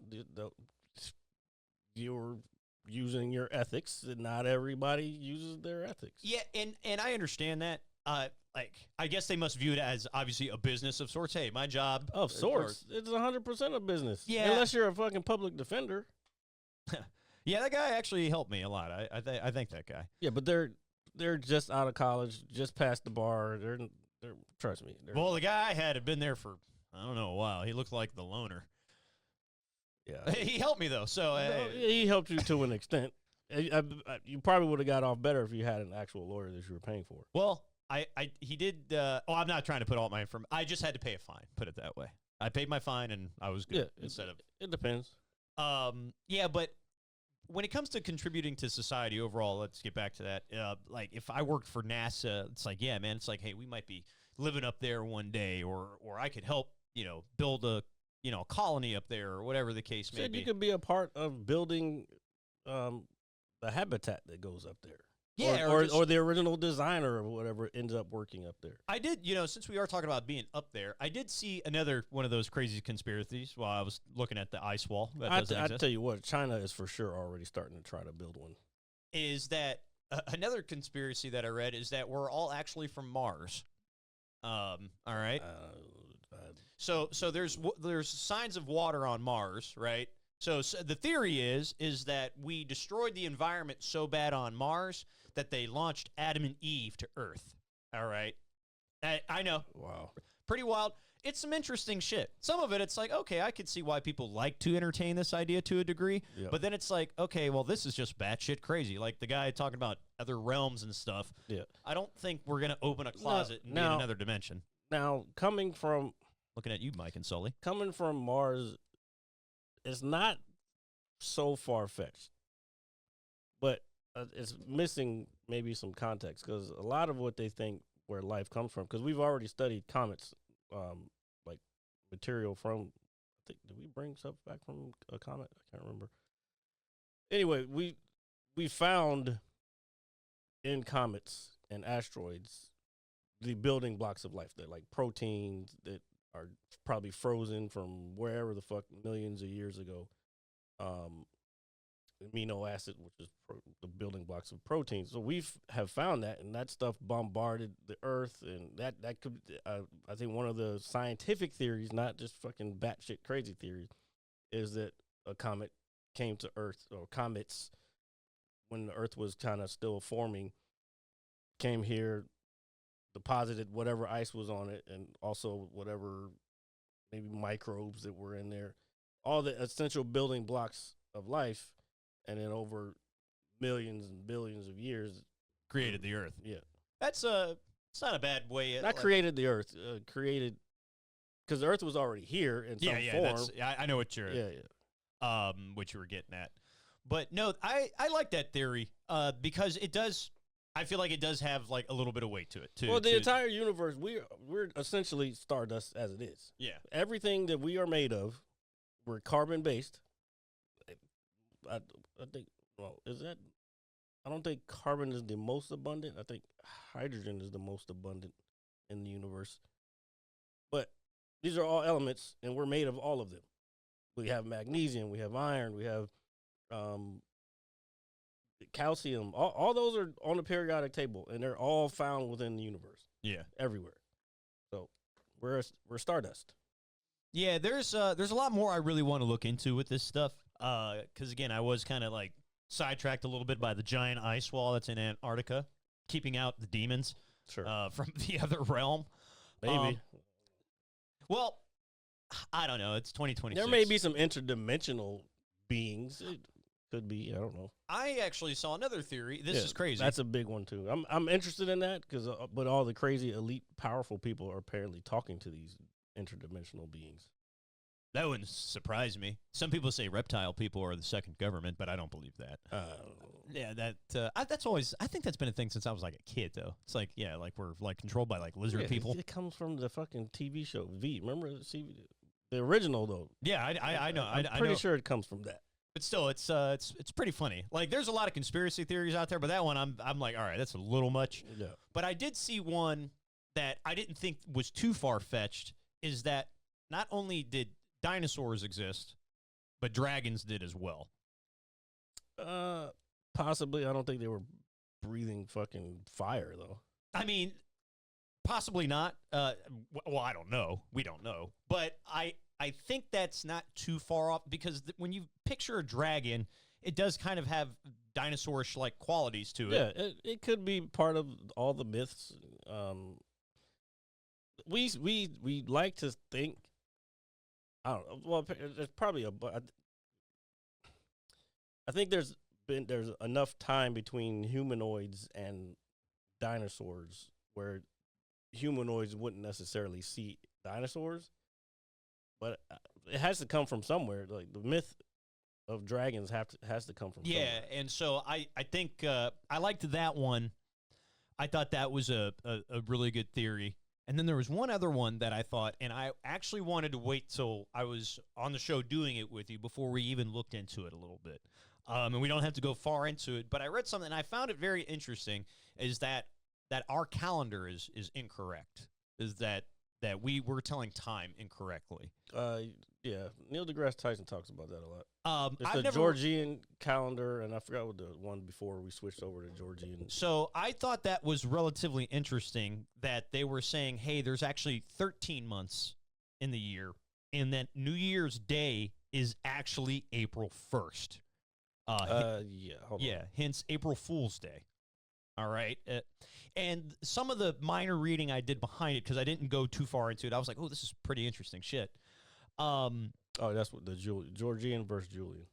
[SPEAKER 5] you're using your ethics, and not everybody uses their ethics.
[SPEAKER 4] Yeah, and I understand that. I guess they must view it as, obviously, a business of sorts. Hey, my job.
[SPEAKER 5] Of sorts. It's 100% a business.
[SPEAKER 4] Yeah.
[SPEAKER 5] Unless you're a fucking public defender.
[SPEAKER 4] Yeah, that guy actually helped me a lot. I thank that guy.
[SPEAKER 5] Yeah, but they're just out of college, just past the bar. They're trust me.
[SPEAKER 4] Well, the guy I had been there for, I don't know, a while. He looked like the loner.
[SPEAKER 5] Yeah.
[SPEAKER 4] He helped me, though. So
[SPEAKER 5] he helped you to an extent. You probably would have got off better if you had an actual lawyer that you were paying for.
[SPEAKER 4] Well, he did. I'm not trying to put all my information. I just had to pay a fine. Put it that way. I paid my fine and I was good.
[SPEAKER 5] Yeah, it depends.
[SPEAKER 4] Yeah, but when it comes to contributing to society overall, let's get back to that. Like, if I worked for NASA, it's like, yeah, man, it's like, hey, we might be living up there one day, or I could help, build a colony up there, or whatever the case may be.
[SPEAKER 5] You could be a part of building the habitat that goes up there.
[SPEAKER 4] Yeah,
[SPEAKER 5] or the original designer or whatever ends up working up there.
[SPEAKER 4] I did, since we are talking about being up there, I did see another one of those crazy conspiracies while I was looking at the ice wall.
[SPEAKER 5] I tell you what, China is for sure already starting to try to build one.
[SPEAKER 4] Is that another conspiracy that I read is that we're all actually from Mars. All right. So there's signs of water on Mars, right? So the theory is that we destroyed the environment so bad on Mars that they launched Adam and Eve to Earth. All right. I know.
[SPEAKER 5] Wow.
[SPEAKER 4] Pretty wild. It's some interesting shit. Some of it, it's like, okay, I could see why people like to entertain this idea to a degree. Yep. But then it's like, okay, well, this is just batshit crazy. Like the guy talking about other realms and stuff.
[SPEAKER 5] Yeah.
[SPEAKER 4] I don't think we're going to open a closet and be in another dimension.
[SPEAKER 5] Now, coming from...
[SPEAKER 4] Looking at you, Mike and Sully.
[SPEAKER 5] Coming from Mars... It's not so far-fetched, but it's missing maybe some context because a lot of what they think where life comes from, because we've already studied comets, like material from, I think, did we bring stuff back from a comet? I can't remember. Anyway, we found in comets and asteroids the building blocks of life. They're like proteins that are probably frozen from wherever the fuck millions of years ago. Amino acid, which is the building blocks of proteins. So we have found that, and that stuff bombarded the Earth, and that could, I think one of the scientific theories, not just fucking batshit crazy theories, is that a comet came to Earth, or comets, when the Earth was kind of still forming, came here, deposited whatever ice was on it, and also whatever maybe microbes that were in there, all the essential building blocks of life, and then over millions and billions of years,
[SPEAKER 4] Created the Earth.
[SPEAKER 5] yeah,
[SPEAKER 4] That's it's not a bad way.
[SPEAKER 5] not created the Earth, created, because the Earth was already here in some form.
[SPEAKER 4] I know what you're what you were getting at. But no, I like that theory because it does. I feel like it does have like a little bit of weight to it too.
[SPEAKER 5] Well, the entire universe, we're essentially stardust as it is.
[SPEAKER 4] Yeah.
[SPEAKER 5] Everything that we are made of, we're carbon based. I think. Well, is that? I don't think carbon is the most abundant. I think hydrogen is the most abundant in the universe. But these are all elements, and we're made of all of them. We have magnesium, we have iron, we have calcium. All those are on the periodic table, and they're all found within the universe.
[SPEAKER 4] Yeah,
[SPEAKER 5] everywhere. So we're stardust.
[SPEAKER 4] Yeah, there's a lot more I really want to look into with this stuff. Because again, I was kind of like sidetracked a little bit by the giant ice wall that's in Antarctica, keeping out the demons from the other realm.
[SPEAKER 5] Maybe.
[SPEAKER 4] Well, I don't know. It's 2026.
[SPEAKER 5] There may be some interdimensional beings. It could be. I don't know.
[SPEAKER 4] I actually saw another theory. This is crazy.
[SPEAKER 5] That's a big one too. I'm interested in that because, but all the crazy, elite, powerful people are apparently talking to these interdimensional beings.
[SPEAKER 4] That wouldn't surprise me. Some people say reptile people are the second government, but I don't believe that. Yeah, that's always. I think that's been a thing since I was like a kid, though. It's like, yeah, like we're like controlled by like lizard people.
[SPEAKER 5] It comes from the fucking TV show V. Remember the original though?
[SPEAKER 4] Yeah, I know.
[SPEAKER 5] I'm pretty sure it comes from that.
[SPEAKER 4] But still, it's pretty funny. Like, there's a lot of conspiracy theories out there, but that one I'm like, all right, that's a little much.
[SPEAKER 5] Yeah.
[SPEAKER 4] But I did see one that I didn't think was too far fetched. Is that not only did dinosaurs exist, but dragons did as well.
[SPEAKER 5] Possibly. I don't think they were breathing fucking fire though.
[SPEAKER 4] I mean, possibly not. Well, I don't know. We don't know. But I think that's not too far off because when you picture a dragon, it does kind of have dinosaurish like qualities to it.
[SPEAKER 5] Yeah, it could be part of all the myths. We like to think. I don't know. Well, there's probably I think there's enough time between humanoids and dinosaurs where humanoids wouldn't necessarily see dinosaurs, but it has to come from somewhere. Like the myth of dragons has to come from somewhere.
[SPEAKER 4] Yeah, and so I think I liked that one. I thought that was a really good theory. And then there was one other one that I thought, and I actually wanted to wait till I was on the show doing it with you before we even looked into it a little bit. And we don't have to go far into it, but I read something, and I found it very interesting, is that our calendar is incorrect, is that we're telling time incorrectly.
[SPEAKER 5] Yeah, Neil deGrasse Tyson talks about that a lot. It's
[SPEAKER 4] I've
[SPEAKER 5] the Georgian calendar, and I forgot what the one before we switched over to Georgian.
[SPEAKER 4] So I thought that was relatively interesting that they were saying, hey, there's actually 13 months in the year, and that New Year's Day is actually April 1st.
[SPEAKER 5] Hold on.
[SPEAKER 4] Hence April Fool's Day. All right. And some of the minor reading I did behind it, because I didn't go too far into it, I was like, oh, this is pretty interesting shit.
[SPEAKER 5] That's what the Georgian versus Julian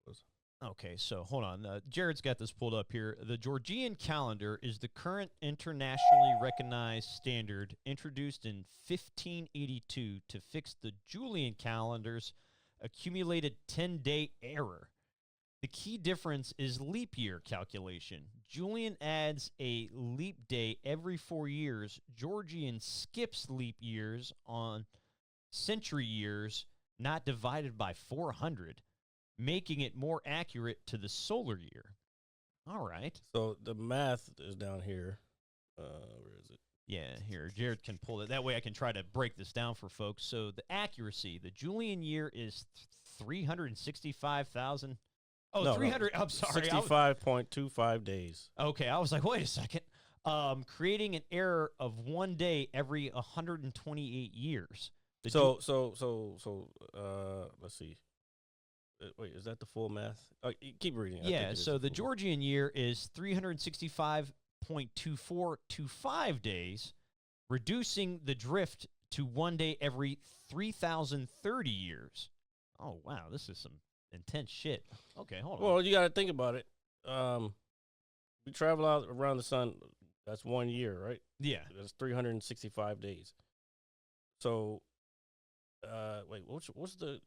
[SPEAKER 5] was.
[SPEAKER 4] Okay, so hold on. Jared's got this pulled up here. The Georgian calendar is the current internationally recognized standard introduced in 1582 to fix the Julian calendar's accumulated 10-day error. The key difference is leap year calculation. Julian adds a leap day every 4 years. Georgian skips leap years on century years, not divided by 400, making it more accurate to the solar year. All right.
[SPEAKER 5] So the math is down here. Where is it?
[SPEAKER 4] Yeah, here. Jared can pull it. That way I can try to break this down for folks. So the accuracy, the Julian year is 365,000. Oh,
[SPEAKER 5] no,
[SPEAKER 4] 300. No. I'm sorry.
[SPEAKER 5] 65.25 days.
[SPEAKER 4] Okay, I was like, wait a second. Creating an error of 1 day every 128 years. Let's see.
[SPEAKER 5] wait, is that the full math? Keep reading. I
[SPEAKER 4] Yeah,
[SPEAKER 5] think it is
[SPEAKER 4] so the
[SPEAKER 5] full math.
[SPEAKER 4] Georgian year is 365.2425 days, reducing the drift to 1 day every 3,030 years. Oh, wow, this is some intense shit. Okay, hold on.
[SPEAKER 5] Well, you got to think about it. We travel out around the sun. That's 1 year, right?
[SPEAKER 4] Yeah.
[SPEAKER 5] That's 365 days. So, wait, what's the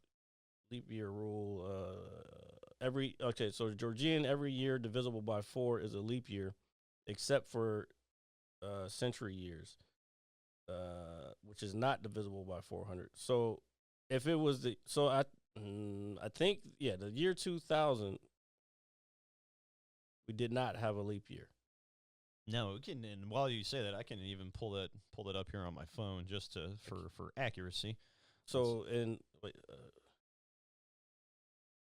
[SPEAKER 5] leap year rule? So Georgian every year divisible by 4 is a leap year, except for century years, which is not divisible by 400. So, if it was I think the year 2000, we did not have a leap year.
[SPEAKER 4] No, and while you say that, I can even pull it up here on my phone just for accuracy.
[SPEAKER 5] So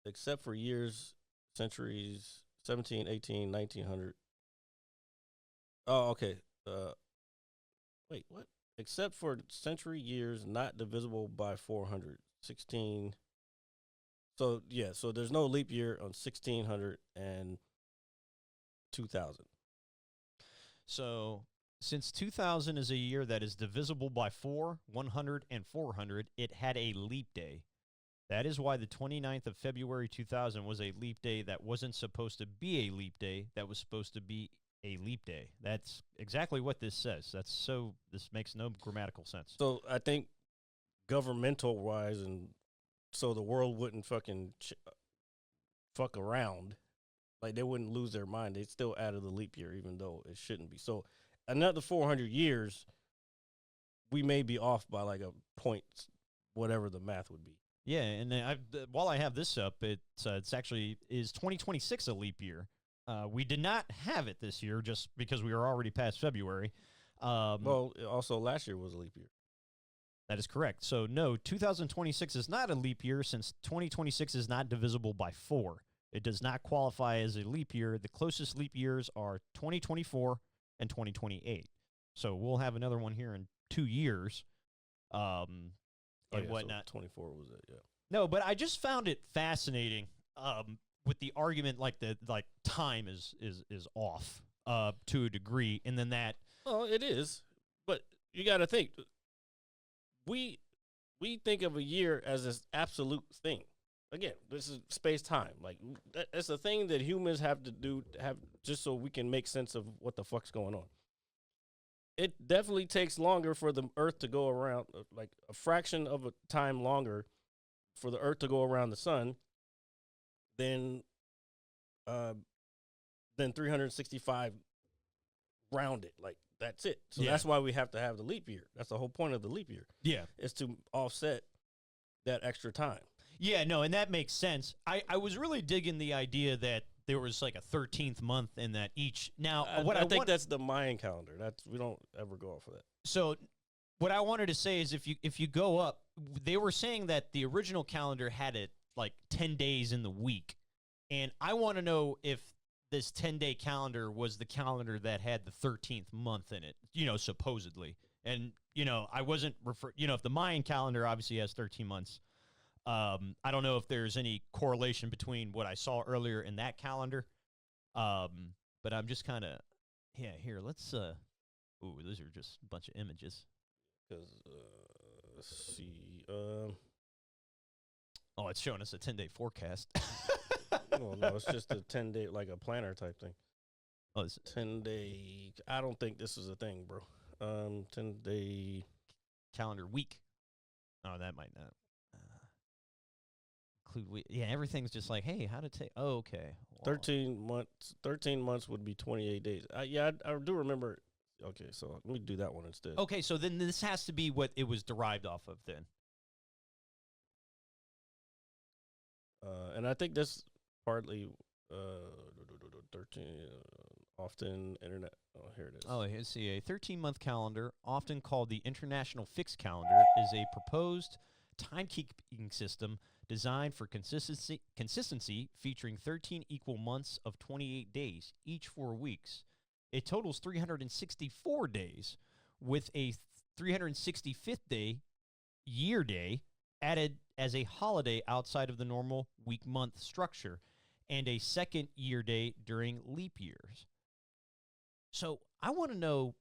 [SPEAKER 5] except for years, centuries, 17, 18, 1900. Oh, okay. Wait, what? Except for century years not divisible by 400. 16. So, yeah, so there's no leap year on 1600 and 2000.
[SPEAKER 4] So, since 2000 is a year that is divisible by 4, 100, and 400, it had a leap day. That is why the 29th of February 2000 was a leap day that wasn't supposed to be a leap day, that was supposed to be a leap day. That's exactly what this says. This makes no grammatical sense.
[SPEAKER 5] So I think governmental wise, and so the world wouldn't fucking fuck around, like they wouldn't lose their mind. They'd still add the leap year, even though it shouldn't be. So another 400 years, we may be off by like a point, whatever the math would be.
[SPEAKER 4] Yeah, and while I have this up, it's actually, is 2026 a leap year? We did not have it this year just because we were already past February.
[SPEAKER 5] Well, also last year was a leap year.
[SPEAKER 4] That is correct. So, no, 2026 is not a leap year since 2026 is not divisible by 4. It does not qualify as a leap year. The closest leap years are 2024 and 2028. So, we'll have another one here in 2 years. And whatnot.
[SPEAKER 5] So 24 was it, yeah.
[SPEAKER 4] No, but I just found it fascinating with the argument like time is off to a degree, and then that.
[SPEAKER 5] Well, it is, but you got to think. We think of a year as this absolute thing. Again, this is space time. Like that's a thing that humans have to do just so we can make sense of what the fuck's going on. It definitely takes longer for the Earth to go around, like a fraction of a time longer for the Earth to go around the sun than 365 rounded. Like that's it. So that's why we have to have the leap year. That's the whole point of the leap year. Yeah, is to offset that extra time.
[SPEAKER 4] Yeah, no, and that makes sense. I was really digging the idea that there was like a 13th month in that each. Now,
[SPEAKER 5] I think that's the Mayan calendar. We don't ever go off of that.
[SPEAKER 4] So, what I wanted to say is, if you go up, they were saying that the original calendar had it like 10 days in the week, and I want to know if this 10-day calendar was the calendar that had the 13th month in it. Supposedly, and I wasn't if the Mayan calendar obviously has 13 months. I don't know if there's any correlation between what I saw earlier in that calendar, but I'm just kind of, here, let's, ooh, those are just a bunch of images.
[SPEAKER 5] Because, let's see,
[SPEAKER 4] oh, it's showing us a 10-day forecast.
[SPEAKER 5] Well, no, it's just a 10-day, like a planner type thing.
[SPEAKER 4] Oh, it's
[SPEAKER 5] 10-day, I don't think this is a thing, bro. 10-day.
[SPEAKER 4] Calendar week. Oh, that might not. Yeah, everything's just like, hey, how to take? Oh, okay. Wow.
[SPEAKER 5] 13 months would be 28 days. I do remember. Okay, so let me do that one instead.
[SPEAKER 4] Okay, so then this has to be what it was derived off of then.
[SPEAKER 5] And I think this partly 13 often internet. Oh, here it is.
[SPEAKER 4] Oh, let's see. A 13-month calendar, often called the International Fixed Calendar, is a proposed timekeeping system designed for consistency, featuring 13 equal months of 28 days, each 4 weeks. It totals 364 days, with a 365th day, year day, added as a holiday outside of the normal week-month structure, and a second year day during leap years. So I want to know,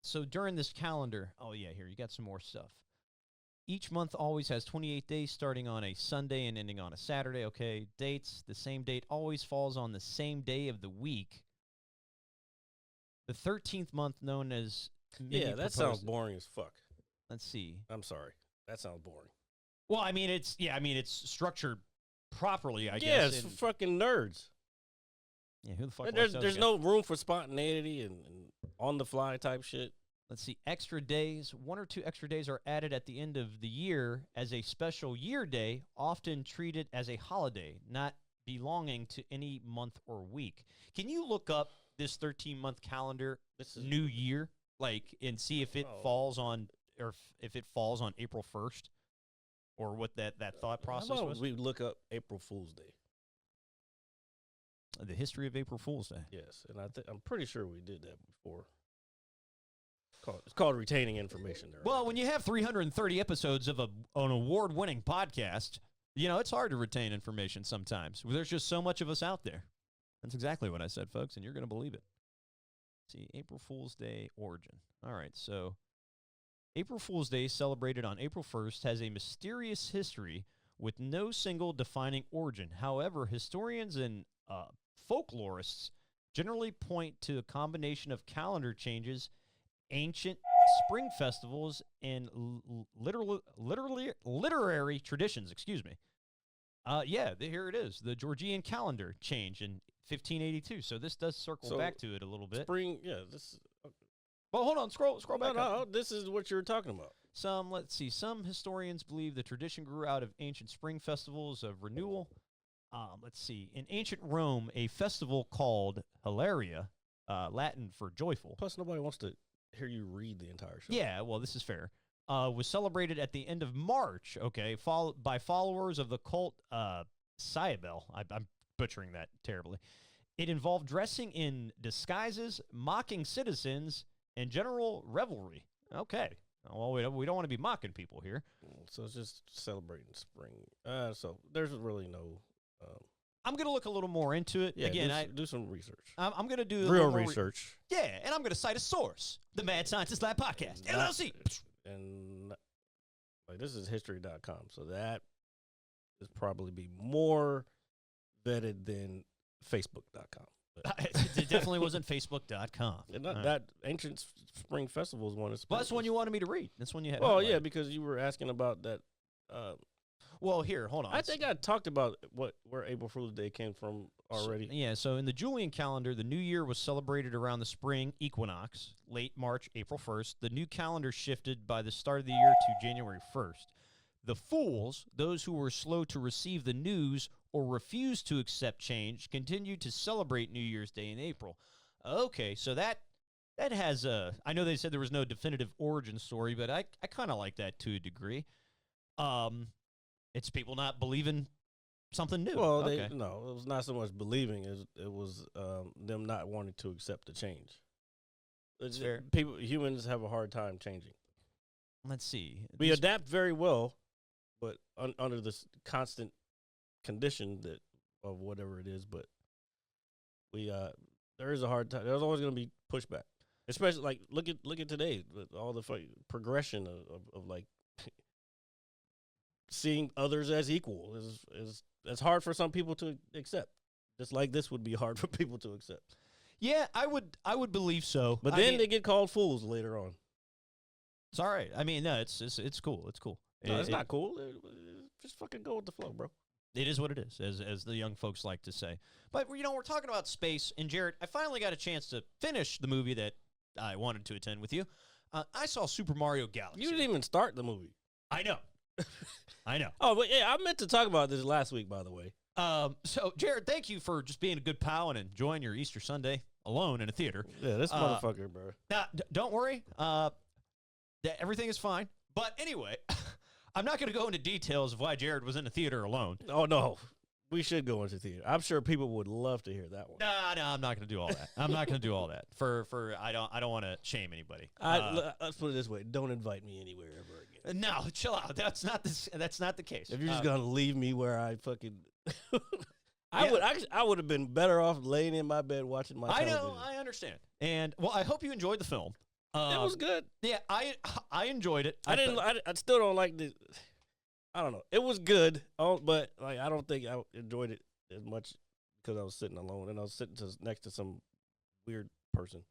[SPEAKER 4] so during this calendar, oh yeah, here, you got some more stuff. Each month always has 28 days starting on a Sunday and ending on a Saturday. Okay, dates, the same date always falls on the same day of the week. The 13th month known as
[SPEAKER 5] Yeah, that sounds boring as fuck.
[SPEAKER 4] Let's see.
[SPEAKER 5] I'm sorry. That sounds boring.
[SPEAKER 4] Well, I mean, it's structured properly, I guess.
[SPEAKER 5] Yeah, it's for fucking nerds.
[SPEAKER 4] Yeah, who the fuck?
[SPEAKER 5] There's no room for spontaneity and on the fly type shit.
[SPEAKER 4] Let's see. Extra days. 1 or 2 extra days are added at the end of the year as a special year day, often treated as a holiday, not belonging to any month or week. Can you look up this 13-month calendar, new year, and see if it falls on, or if it falls on April 1st, or what that thought process
[SPEAKER 5] How about
[SPEAKER 4] was?
[SPEAKER 5] we look up April Fool's Day?
[SPEAKER 4] The history of April Fool's Day.
[SPEAKER 5] Yes, and I'm pretty sure we did that before. It's called retaining information. There.
[SPEAKER 4] Well, when you have 330 episodes of an award-winning podcast, it's hard to retain information sometimes. There's just so much of us out there. That's exactly what I said, folks, and you're going to believe it. See, April Fool's Day origin. All right, so April Fool's Day, celebrated on April 1st, has a mysterious history with no single defining origin. However, historians and folklorists generally point to a combination of calendar changes, ancient spring festivals, and literary traditions. Excuse me. Here it is. The Georgian calendar change in 1582. So this does circle back to it a little bit.
[SPEAKER 5] Spring, yeah. This.
[SPEAKER 4] Well, hold on. Scroll back up.
[SPEAKER 5] No, this is what you were talking about.
[SPEAKER 4] Let's see. Some historians believe the tradition grew out of ancient spring festivals of renewal. Let's see. In ancient Rome, a festival called Hilaria, Latin for joyful.
[SPEAKER 5] Plus, nobody wants to hear you read the entire show.
[SPEAKER 4] Yeah, well, this is fair. Was celebrated at the end of March, followed by followers of the cult Cybele. I'm butchering that terribly. It involved dressing in disguises, mocking citizens, and general revelry. Okay. Well, we don't want to be mocking people here.
[SPEAKER 5] So it's just celebrating spring. So there's really no...
[SPEAKER 4] I'm going to look a little more into it.
[SPEAKER 5] Yeah,
[SPEAKER 4] Again,
[SPEAKER 5] do some research.
[SPEAKER 4] I'm going to do
[SPEAKER 5] real research.
[SPEAKER 4] And I'm going to cite a source. The Mad Scientist Lab Podcast, LLC.
[SPEAKER 5] And this is history.com, so that is probably be more vetted than facebook.com.
[SPEAKER 4] It definitely wasn't facebook.com.
[SPEAKER 5] That ancient spring festival is one.
[SPEAKER 4] Well, that's one you wanted me to read. That's one you had.
[SPEAKER 5] Well, yeah, because you were asking about that.
[SPEAKER 4] Well, here, hold on.
[SPEAKER 5] I think I talked about where April Fool's Day came from already.
[SPEAKER 4] So in the Julian calendar, the new year was celebrated around the spring equinox, late March, April 1st. The new calendar shifted by the start of the year to January 1st. The fools, those who were slow to receive the news or refused to accept change, continued to celebrate New Year's Day in April. Okay, so that has a... I know they said there was no definitive origin story, but I kind of like that to a degree. It's people not believing something new.
[SPEAKER 5] Well, it was not so much believing as it was them not wanting to accept the change.
[SPEAKER 4] That's fair.
[SPEAKER 5] Humans have a hard time changing.
[SPEAKER 4] Let's see.
[SPEAKER 5] We adapt very well, but under this constant condition of whatever it is, but there is a hard time. There's always going to be pushback, especially look at today with all the progression of seeing others as equal is it's hard for some people to accept. Just like this would be hard for people to accept.
[SPEAKER 4] Yeah, I would believe so.
[SPEAKER 5] But then they get called fools later on.
[SPEAKER 4] It's all right. I mean, no, it's cool. It's cool.
[SPEAKER 5] No, it's not cool. Just fucking go with the flow, bro.
[SPEAKER 4] It is what it is, as the young folks like to say. But, we're talking about space. And, Jared, I finally got a chance to finish the movie that I wanted to attend with you. I saw Super Mario Galaxy.
[SPEAKER 5] You didn't even start the movie.
[SPEAKER 4] I know. I know.
[SPEAKER 5] Oh, but yeah, I meant to talk about this last week, by the way.
[SPEAKER 4] So, Jared, thank you for just being a good pal and enjoying your Easter Sunday alone in a theater.
[SPEAKER 5] Yeah, this motherfucker, bro.
[SPEAKER 4] Now, don't worry. Everything is fine. But anyway, I'm not going to go into details of why Jared was in the theater alone.
[SPEAKER 5] Oh, no. We should go into theater. I'm sure people would love to hear that one.
[SPEAKER 4] No, I'm not going to do all that. I'm not going to do all that. I don't want to shame anybody.
[SPEAKER 5] Let's put it this way. Don't invite me anywhere ever again.
[SPEAKER 4] No, chill out. That's not this. That's not the case.
[SPEAKER 5] If you're just gonna leave me where I fucking,
[SPEAKER 4] Yeah.
[SPEAKER 5] I would have been better off laying in my bed watching my.
[SPEAKER 4] I know.
[SPEAKER 5] television.
[SPEAKER 4] I understand. And well, I hope you enjoyed the film.
[SPEAKER 5] It was good.
[SPEAKER 4] Yeah, I enjoyed it.
[SPEAKER 5] I still don't like the. I don't know. It was good, but like I don't think I enjoyed it as much because I was sitting alone and I was sitting next to some weird person.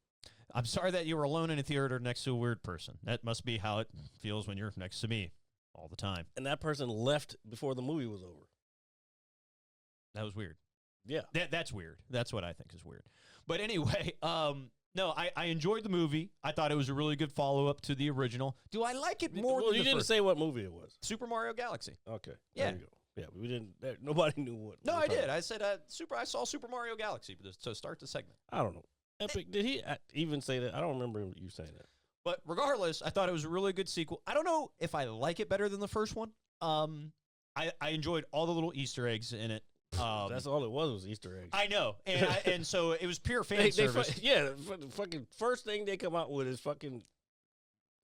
[SPEAKER 4] I'm sorry that you were alone in a theater next to a weird person. That must be how it feels when you're next to me all the time.
[SPEAKER 5] And that person left before the movie was over.
[SPEAKER 4] That was weird.
[SPEAKER 5] Yeah.
[SPEAKER 4] That's weird. That's what I think is weird. But anyway, no, I enjoyed the movie. I thought it was a really good follow-up to the original. Do I like it more
[SPEAKER 5] Well,
[SPEAKER 4] than
[SPEAKER 5] you
[SPEAKER 4] the
[SPEAKER 5] didn't
[SPEAKER 4] first?
[SPEAKER 5] say what movie it was.
[SPEAKER 4] Super Mario Galaxy.
[SPEAKER 5] Okay.
[SPEAKER 4] Yeah.
[SPEAKER 5] There you go. Yeah, we didn't. Nobody knew what.
[SPEAKER 4] No,
[SPEAKER 5] we were
[SPEAKER 4] I
[SPEAKER 5] talking
[SPEAKER 4] did.
[SPEAKER 5] about.
[SPEAKER 4] I said I saw Super Mario Galaxy to start the segment.
[SPEAKER 5] I don't know. Epic. Did he even say that? I don't remember you saying that.
[SPEAKER 4] But regardless, I thought it was a really good sequel. I don't know if I like it better than the first one. I enjoyed all the little Easter eggs in it.
[SPEAKER 5] That's all it was Easter eggs.
[SPEAKER 4] I know, and so it was pure fan service.
[SPEAKER 5] The fucking first thing they come out with is fucking.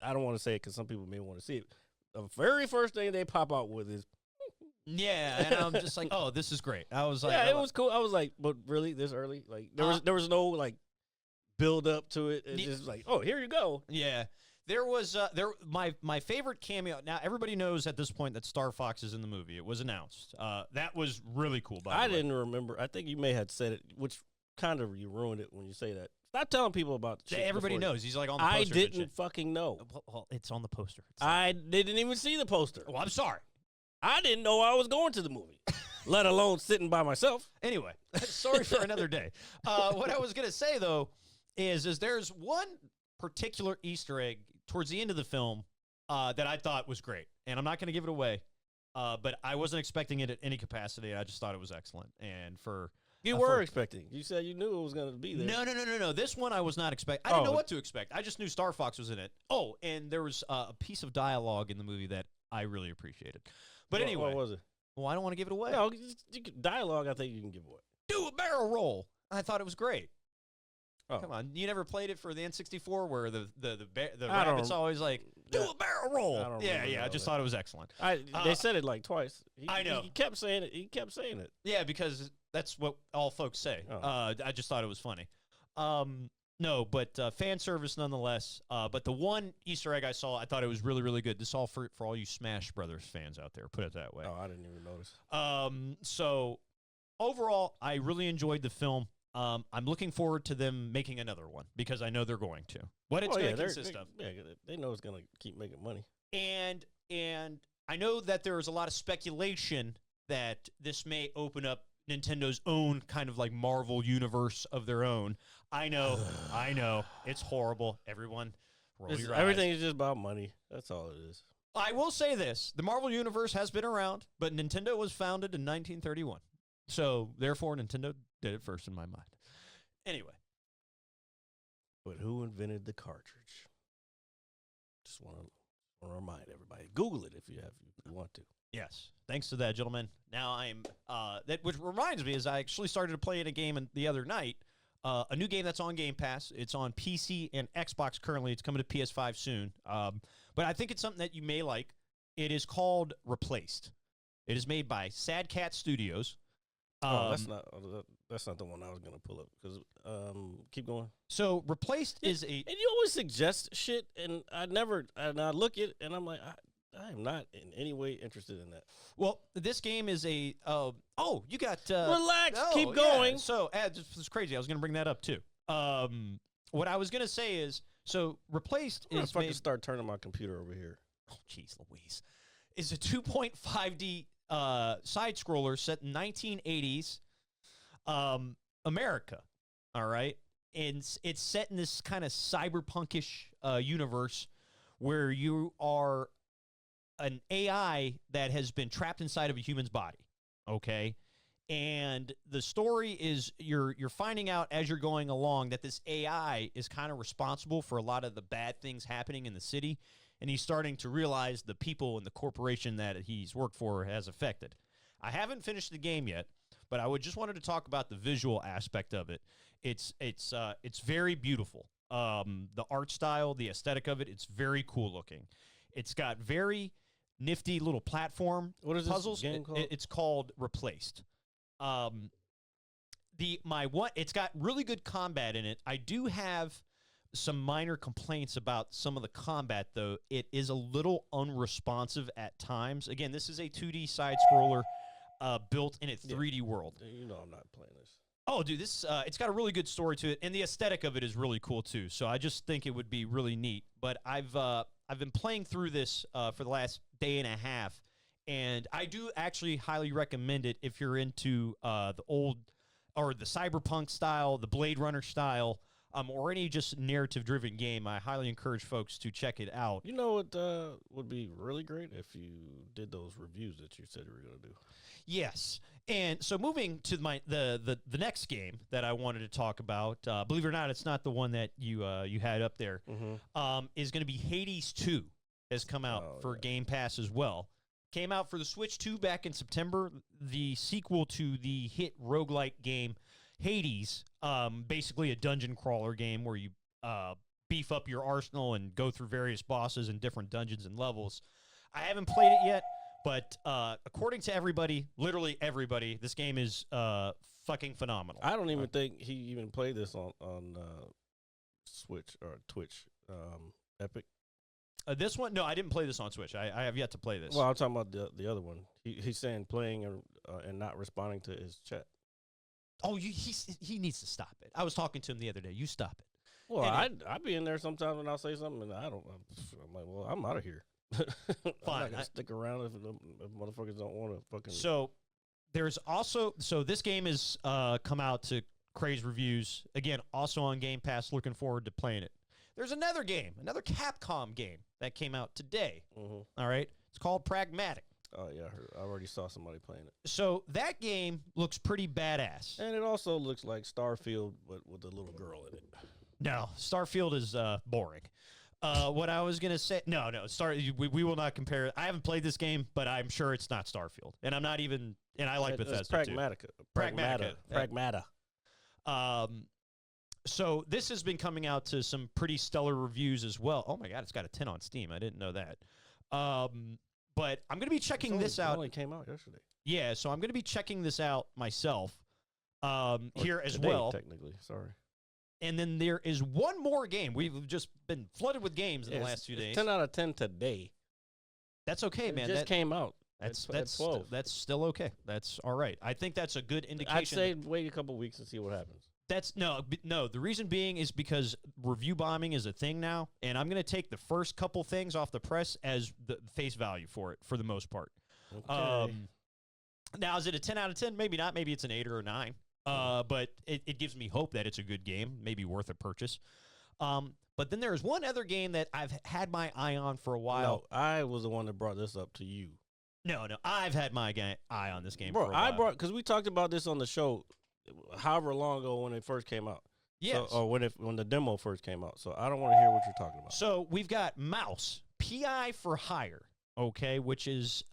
[SPEAKER 5] I don't want to say it because some people may want to see it. The very first thing they pop out with is.
[SPEAKER 4] Yeah, and I'm just like, oh, this is great. I was like,
[SPEAKER 5] Yeah, it was cool. I was like, but really, this early? Like there was no like build up to it. It's just like, oh, here you go.
[SPEAKER 4] Yeah. There was my favorite cameo. Now everybody knows at this point that Star Fox is in the movie. It was announced. That was really cool. By the way,
[SPEAKER 5] I didn't remember. I think you may have said it, which kind of you ruined it when you say that. Stop telling people about shit
[SPEAKER 4] Everybody
[SPEAKER 5] before.
[SPEAKER 4] knows. He's like on the
[SPEAKER 5] I
[SPEAKER 4] poster.
[SPEAKER 5] didn't fucking know.
[SPEAKER 4] Well, it's on the poster.
[SPEAKER 5] I didn't even see the poster.
[SPEAKER 4] Well, I'm sorry.
[SPEAKER 5] I didn't know I was going to the movie, let alone sitting by myself.
[SPEAKER 4] Anyway, sorry for another day. What I was gonna say though is there's one particular Easter egg towards the end of the film that I thought was great, and I'm not going to give it away, but I wasn't expecting it at any capacity. I just thought it was excellent, and
[SPEAKER 5] You were expecting. You said you knew it was going to be there.
[SPEAKER 4] No. This one I was not expecting. I didn't know what to expect. I just knew Star Fox was in it. Oh, and there was a piece of dialogue in the movie that I really appreciated. But anyway,
[SPEAKER 5] what was it?
[SPEAKER 4] Well, I don't want to give it away.
[SPEAKER 5] No, dialogue. I think you can give away.
[SPEAKER 4] Do a barrel roll. I thought it was great.
[SPEAKER 5] Oh.
[SPEAKER 4] Come on, you never played it for the N64 where the rabbit's always like, do a barrel roll. Yeah, I just thought it was excellent.
[SPEAKER 5] They said it like twice.
[SPEAKER 4] I know.
[SPEAKER 5] He kept saying it. He kept saying it.
[SPEAKER 4] Yeah, because that's what all folks say.
[SPEAKER 5] Oh.
[SPEAKER 4] I just thought it was funny. No, but fan service nonetheless. But the one Easter egg I saw, I thought it was really, really good. This is all for all you Smash Brothers fans out there. Put it that way.
[SPEAKER 5] Oh, I didn't even notice.
[SPEAKER 4] So overall, I really enjoyed the film. I'm looking forward to them making another one because I know they're going to. What it's going to consist of.
[SPEAKER 5] Yeah, they know it's going to keep making money.
[SPEAKER 4] And I know that there is a lot of speculation that this may open up Nintendo's own kind of like Marvel universe of their own. I know. It's horrible. Everyone, roll your eyes.
[SPEAKER 5] Everything is just about money. That's all it is.
[SPEAKER 4] I will say this. The Marvel universe has been around, but Nintendo was founded in 1931. So, therefore, Nintendo did it first in my mind. Anyway.
[SPEAKER 5] But who invented the cartridge? Just want to remind everybody. Google it if you want to.
[SPEAKER 4] Yes. Thanks to that, gentlemen. Now I'm which reminds me is I actually started to play in a game the other night. A new game that's on Game Pass. It's on PC and Xbox currently. It's coming to PS5 soon. But I think it's something that you may like. It is called Replaced. It is made by Sad Cat Studios.
[SPEAKER 5] That's not the one I was gonna pull up because keep going.
[SPEAKER 4] So Replaced is a,
[SPEAKER 5] and you always suggest shit, and I look at it and I'm like, I am not in any way interested in that.
[SPEAKER 4] Well, this game is a you got
[SPEAKER 5] relax, keep going.
[SPEAKER 4] Yeah. So this is crazy. I was gonna bring that up too. What I was gonna say is Replaced is
[SPEAKER 5] fucking start turning my computer over here.
[SPEAKER 4] Oh, jeez, Louise, is a 2.5D side scroller set in 1980s America. All right, and it's set in this kind of cyberpunkish universe where you are an AI that has been trapped inside of a human's body. Okay, and the story is you're finding out as you're going along that this AI is kind of responsible for a lot of the bad things happening in the city. And he's starting to realize the people and the corporation that he's worked for has affected. I haven't finished the game yet, but I just wanted to talk about the visual aspect of it. It's very beautiful. The art style, the aesthetic of it, it's very cool looking. It's got very nifty little platform
[SPEAKER 5] What is
[SPEAKER 4] puzzles.
[SPEAKER 5] this game called?
[SPEAKER 4] It's called Replaced. It's got really good combat in it. I do have some minor complaints about some of the combat, though. It is a little unresponsive at times. Again, this is a 2D side scroller built in a 3D world.
[SPEAKER 5] You know I'm not playing this.
[SPEAKER 4] Oh, dude, this it's got a really good story to it, and the aesthetic of it is really cool too. So I just think it would be really neat. But I've been playing through this for the last day and a half, and I do actually highly recommend it if you're into the old or the cyberpunk style, the Blade Runner style, or any just narrative-driven game. I highly encourage folks to check it out.
[SPEAKER 5] You know what would be really great if you did those reviews that you said you were going to do.
[SPEAKER 4] Yes. And so moving to the next game that I wanted to talk about, believe it or not, it's not the one that you had up there, is going to be Hades 2 has come out for Game Pass as well. Came out for the Switch 2 back in September, the sequel to the hit roguelike game Hades, basically a dungeon crawler game where you beef up your arsenal and go through various bosses in different dungeons and levels. I haven't played it yet. But according to everybody, literally everybody, this game is fucking phenomenal.
[SPEAKER 5] I don't even think he even played this on Switch or Twitch. Epic.
[SPEAKER 4] This one, no, I didn't play this on Switch. I have yet to play this.
[SPEAKER 5] Well, I'm talking about the other one. He's saying playing and not responding to his chat.
[SPEAKER 4] Oh, he needs to stop it. I was talking to him the other day. You stop it.
[SPEAKER 5] Well, I'd be in there sometimes when I'll say something, and I'm like, well, I'm out of here. I'm not gonna stick around if motherfuckers don't want to fucking.
[SPEAKER 4] So there's also this game has come out to craze reviews again. Also on Game Pass. Looking forward to playing it. There's another game, another Capcom game that came out today. All right, it's called Pragmatic.
[SPEAKER 5] Oh yeah, I already saw somebody playing it.
[SPEAKER 4] So that game looks pretty badass,
[SPEAKER 5] and it also looks like Starfield, but with a little girl in it.
[SPEAKER 4] No, Starfield is boring. What I was gonna say, no, we will not compare. I haven't played this game, but I'm sure it's not Starfield, and I'm not even. And I like Bethesda
[SPEAKER 5] too. Pragmata.
[SPEAKER 4] So this has been coming out to some pretty stellar reviews as well. Oh my god, it's got a 10 on Steam. I didn't know that. But I'm gonna be checking this out.
[SPEAKER 5] It only came out yesterday.
[SPEAKER 4] Yeah, so I'm gonna be checking this out myself. Here as
[SPEAKER 5] today,
[SPEAKER 4] well.
[SPEAKER 5] Technically, sorry.
[SPEAKER 4] And then there is one more game. We've just been flooded with games in the last few days.
[SPEAKER 5] 10 out of 10 today.
[SPEAKER 4] That's okay, man.
[SPEAKER 5] It just came out.
[SPEAKER 4] That's
[SPEAKER 5] 12.
[SPEAKER 4] That's still okay. That's all right. I think that's a good indication.
[SPEAKER 5] I'd say wait a couple weeks and see what happens.
[SPEAKER 4] That's no. The reason being is because review bombing is a thing now, and I'm going to take the first couple things off the press as the face value for it for the most part.
[SPEAKER 5] Okay.
[SPEAKER 4] Now, is it a 10 out of 10? Maybe not. Maybe it's an 8 or a 9. But it gives me hope that it's a good game, maybe worth a purchase. But then there's one other game that I've had my eye on for a while.
[SPEAKER 5] No, I was the one that brought this up to you.
[SPEAKER 4] No, I've had my eye on this game
[SPEAKER 5] Bro,
[SPEAKER 4] for a while.
[SPEAKER 5] because we talked about this on the show however long ago when it first came out.
[SPEAKER 4] Yes.
[SPEAKER 5] So, or when the demo first came out. So I don't want to hear what you're talking about.
[SPEAKER 4] So we've got Mouse, PI for Hire, okay, which is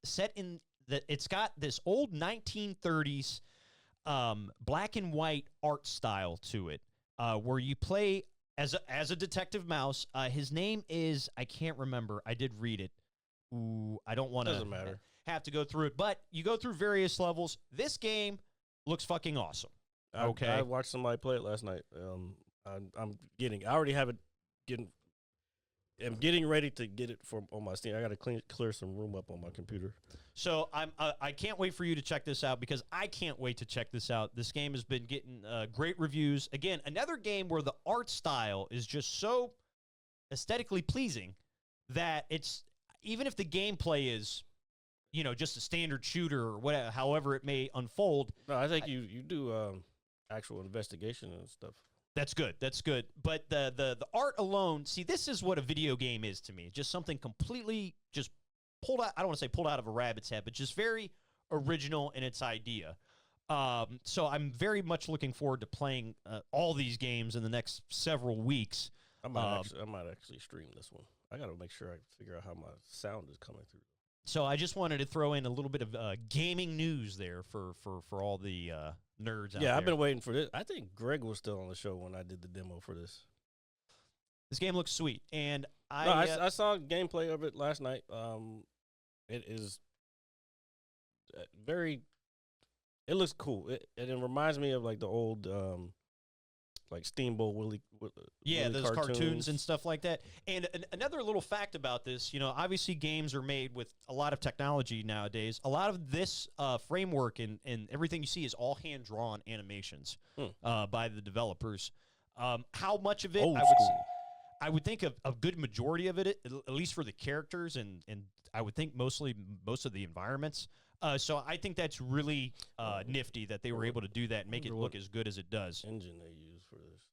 [SPEAKER 4] set in that it's got this old 1930s black and white art style to it, where you play as a detective mouse. His name is, I can't remember. I did read it. Ooh, I don't want to have to go through it, but you go through various levels. This game looks fucking awesome. Okay,
[SPEAKER 5] I watched somebody play it last night. I already have it I'm getting ready to get it on my Steam. I got to clear some room up on my computer.
[SPEAKER 4] So I can't wait for you to check this out because I can't wait to check this out. This game has been getting great reviews. Again, another game where the art style is just so aesthetically pleasing that it's even if the gameplay is, just a standard shooter or whatever, however it may unfold.
[SPEAKER 5] No, I think you do actual investigation and stuff.
[SPEAKER 4] That's good. That's good. But the art alone, see, this is what a video game is to me. Just something completely just pulled out. I don't want to say pulled out of a rabbit's head, but just very original in its idea. So I'm very much looking forward to playing all these games in the next several weeks.
[SPEAKER 5] I might actually stream this one. I got to make sure I figure out how my sound is coming through.
[SPEAKER 4] So I just wanted to throw in a little bit of gaming news there for all the nerds out there.
[SPEAKER 5] Yeah, I've been waiting for this. I think Greg was still on the show when I did the demo for this.
[SPEAKER 4] This game looks sweet, and
[SPEAKER 5] I saw gameplay of it last night. It is very. It looks cool. It reminds me of like the old, like Steamboat Willie.
[SPEAKER 4] Yeah,
[SPEAKER 5] Willie
[SPEAKER 4] those cartoons and stuff like that. And another little fact about this, obviously games are made with a lot of technology nowadays. A lot of this framework and everything you see is all hand-drawn animations by the developers. How much of it, I would think a good majority of it, at least for the characters, and I would think most of the environments. So I think that's really nifty that they were able to do that and make it look as good as it does.
[SPEAKER 5] Engine they use for this?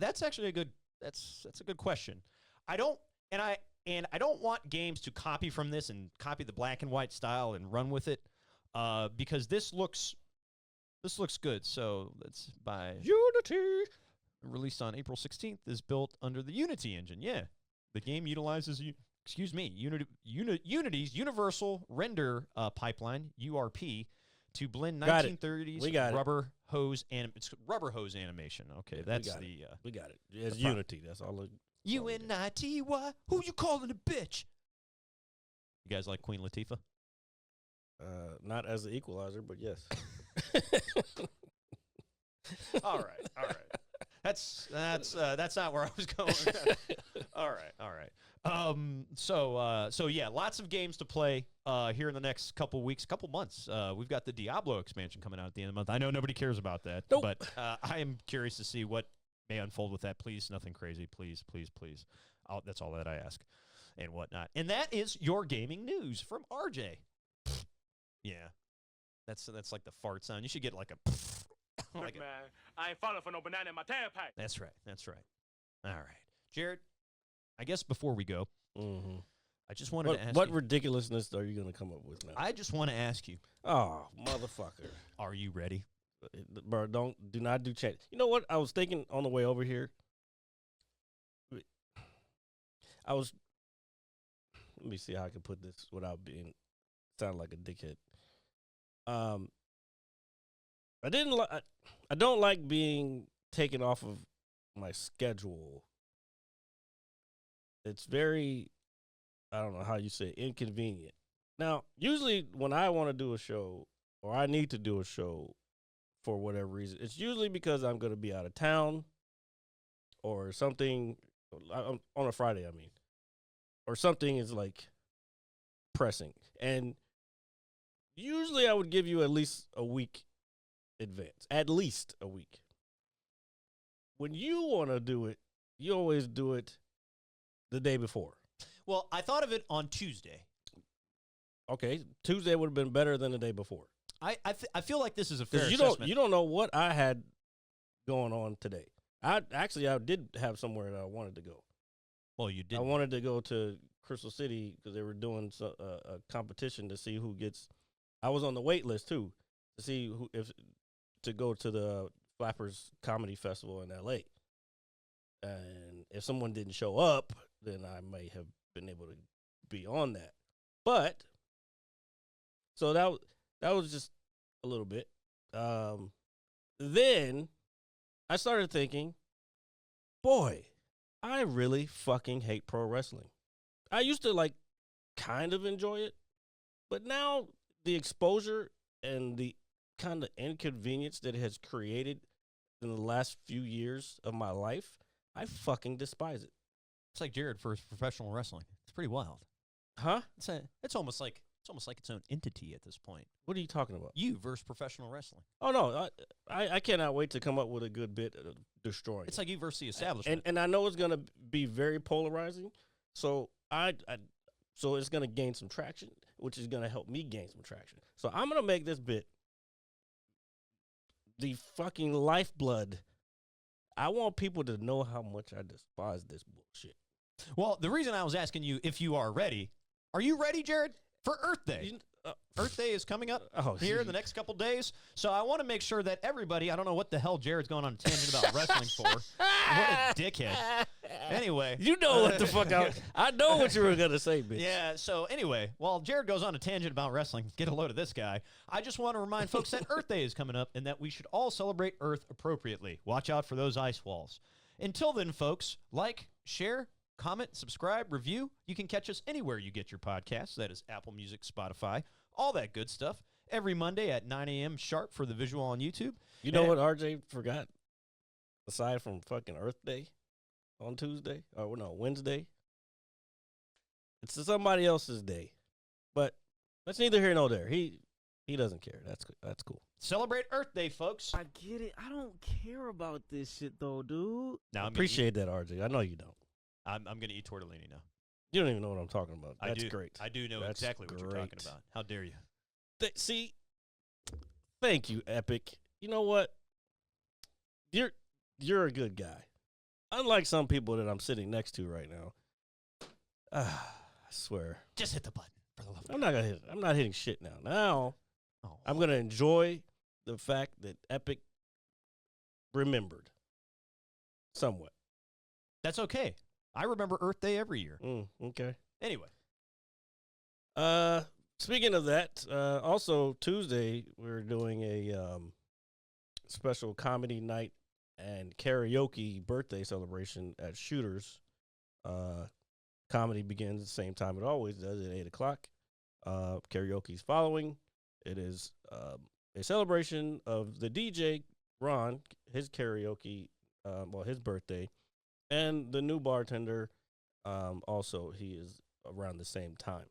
[SPEAKER 4] That's actually a good. That's a good question. I don't want games to copy from this and copy the black and white style and run with it, because this looks good. So let's buy
[SPEAKER 5] Unity.
[SPEAKER 4] Released on April 16th, is built under the Unity engine. Yeah, the game utilizes Unity's Universal Render Pipeline (URP) to blend 1930s rubber hose animation. Okay, that's
[SPEAKER 5] we got it. It's Unity. That's all.
[SPEAKER 4] UNITY. Who you calling a bitch? You guys like Queen Latifah?
[SPEAKER 5] Not as the equalizer, but yes.
[SPEAKER 4] All right. That's not where I was going. All right. So yeah, lots of games to play here in the next couple months. We've got the Diablo expansion coming out at the end of the month. I know nobody cares about that, but I am curious to see what may unfold with that. Please, nothing crazy. Please. That's all that I ask, and whatnot. And that is your gaming news from RJ. Yeah, that's like the fart sound. You should get like a.
[SPEAKER 6] Look, man, I ain't falling for no banana in my tailpipe.
[SPEAKER 4] That's right. All right, Jared. I guess before we go, I just wanted to ask
[SPEAKER 5] what
[SPEAKER 4] you,
[SPEAKER 5] ridiculousness are you going to come up with now?
[SPEAKER 4] I just want to ask you.
[SPEAKER 5] Oh, motherfucker.
[SPEAKER 4] Are you ready?
[SPEAKER 5] Bro, do not do chat. You know what? I was thinking on the way over here. Let me see how I can put this without sound like a dickhead. I don't like being taken off of my schedule. It's very, I don't know how you say it, inconvenient. Now, usually when I want to do a show or I need to do a show for whatever reason, it's usually because I'm going to be out of town or something on a Friday, or something is like pressing. And usually I would give you at least a week advance, at least a week. When you want to do it, you always do it the day before.
[SPEAKER 4] Well, I thought of it on Tuesday.
[SPEAKER 5] Okay, Tuesday would have been better than the day before.
[SPEAKER 4] I feel like this is a fair
[SPEAKER 5] assessment. You don't know what I had going on today. I did have somewhere that I wanted to go.
[SPEAKER 4] Well, you did.
[SPEAKER 5] I wanted to go to Crystal City because they were doing a competition to see who gets. I was on the wait list too to see to go to the Flappers Comedy Festival in L.A. And if someone didn't show up, then I may have been able to be on that. But so that was just a little bit. Then I started thinking, boy, I really fucking hate pro wrestling. I used to kind of enjoy it, but now the exposure and the kind of inconvenience that it has created in the last few years of my life, I fucking despise it.
[SPEAKER 4] It's like Jared for professional wrestling. It's pretty wild.
[SPEAKER 5] Huh?
[SPEAKER 4] It's almost like its own entity at this point.
[SPEAKER 5] What are you talking about?
[SPEAKER 4] You versus professional wrestling.
[SPEAKER 5] Oh no, I cannot wait to come up with a good bit of destroying.
[SPEAKER 4] It's like you versus the establishment.
[SPEAKER 5] And I know it's gonna be very polarizing. So so it's gonna gain some traction, which is gonna help me gain some traction. So I'm gonna make this bit the fucking lifeblood. I want people to know how much I despise this bullshit.
[SPEAKER 4] Well, the reason I was asking you if you are ready, Jared, for Earth Day? Earth Day is coming up here in the next couple days. So I want to make sure that everybody, I don't know what the hell Jared's going on a tangent about wrestling for. What a dickhead. Anyway.
[SPEAKER 5] You know what the fuck I know what you were going to say, bitch.
[SPEAKER 4] Yeah, so anyway, while Jared goes on a tangent about wrestling, get a load of this guy, I just want to remind folks that Earth Day is coming up and that we should all celebrate Earth appropriately. Watch out for those ice walls. Until then, folks, like, share, comment, subscribe, review. You can catch us anywhere you get your podcasts. That is Apple Music, Spotify, all that good stuff. Every Monday at 9 a.m. sharp for the visual on YouTube.
[SPEAKER 5] You know what RJ forgot? Aside from fucking Earth Day on Tuesday, or no, Wednesday. It's somebody else's day. But that's neither here nor there. He doesn't care. That's cool.
[SPEAKER 4] Celebrate Earth Day, folks.
[SPEAKER 7] I get it. I don't care about this shit, though, dude.
[SPEAKER 4] Now,
[SPEAKER 5] Appreciate that, RJ. I know you don't.
[SPEAKER 4] I'm going to eat tortellini now.
[SPEAKER 5] You don't even know what I'm talking about. That's
[SPEAKER 4] I do.
[SPEAKER 5] great.
[SPEAKER 4] I do know
[SPEAKER 5] That's
[SPEAKER 4] exactly what you're
[SPEAKER 5] great.
[SPEAKER 4] talking about. How dare you?
[SPEAKER 5] See, thank you, Epic. You know what? You're a good guy. Unlike some people that I'm sitting next to right now. I swear.
[SPEAKER 4] Just hit the button for the love of God.
[SPEAKER 5] I'm not gonna hit. I'm not hitting shit now. Now,
[SPEAKER 4] Oh.
[SPEAKER 5] I'm gonna enjoy the fact that Epic remembered somewhat.
[SPEAKER 4] That's okay. I remember Earth Day every year.
[SPEAKER 5] Okay.
[SPEAKER 4] Anyway.
[SPEAKER 5] Speaking of that, also Tuesday we're doing a special comedy night and karaoke birthday celebration at Shooters. Comedy begins the same time it always does at 8:00. Karaoke's following. It is a celebration of the DJ Ron, his karaoke, his birthday, and the new bartender. Also, he is around the same time.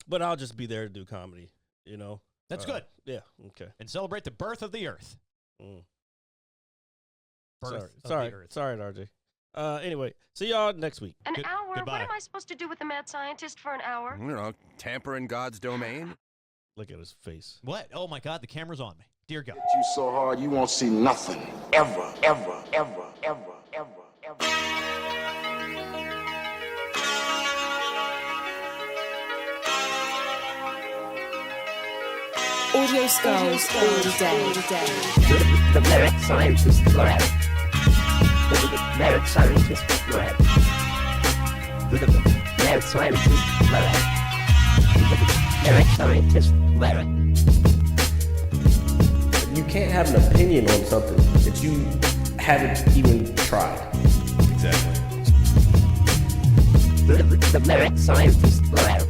[SPEAKER 5] But I'll just be there to do comedy. You know,
[SPEAKER 4] That's good.
[SPEAKER 5] Yeah. Okay.
[SPEAKER 4] And celebrate the birth of the Earth. Birth of
[SPEAKER 5] Sorry,
[SPEAKER 4] the Earth.
[SPEAKER 5] sorry, RJ. Anyway, see y'all next week.
[SPEAKER 8] An hour?
[SPEAKER 4] goodbye.
[SPEAKER 8] What am I supposed to do with the mad scientist for an hour?
[SPEAKER 9] You know, tamper in God's domain.
[SPEAKER 5] Look at his face.
[SPEAKER 4] What? Oh, my God. The camera's on me. Dear God.
[SPEAKER 1] You so hard you won't see nothing. Ever, ever, ever, ever, ever, ever.
[SPEAKER 2] Audio skulls all day.
[SPEAKER 3] The merit scientist lab. The merit scientist lab. The merit scientist lab. The merit scientist lab.
[SPEAKER 10] You can't have an opinion on something that you haven't even tried.
[SPEAKER 9] Exactly.
[SPEAKER 3] The merit scientist lab.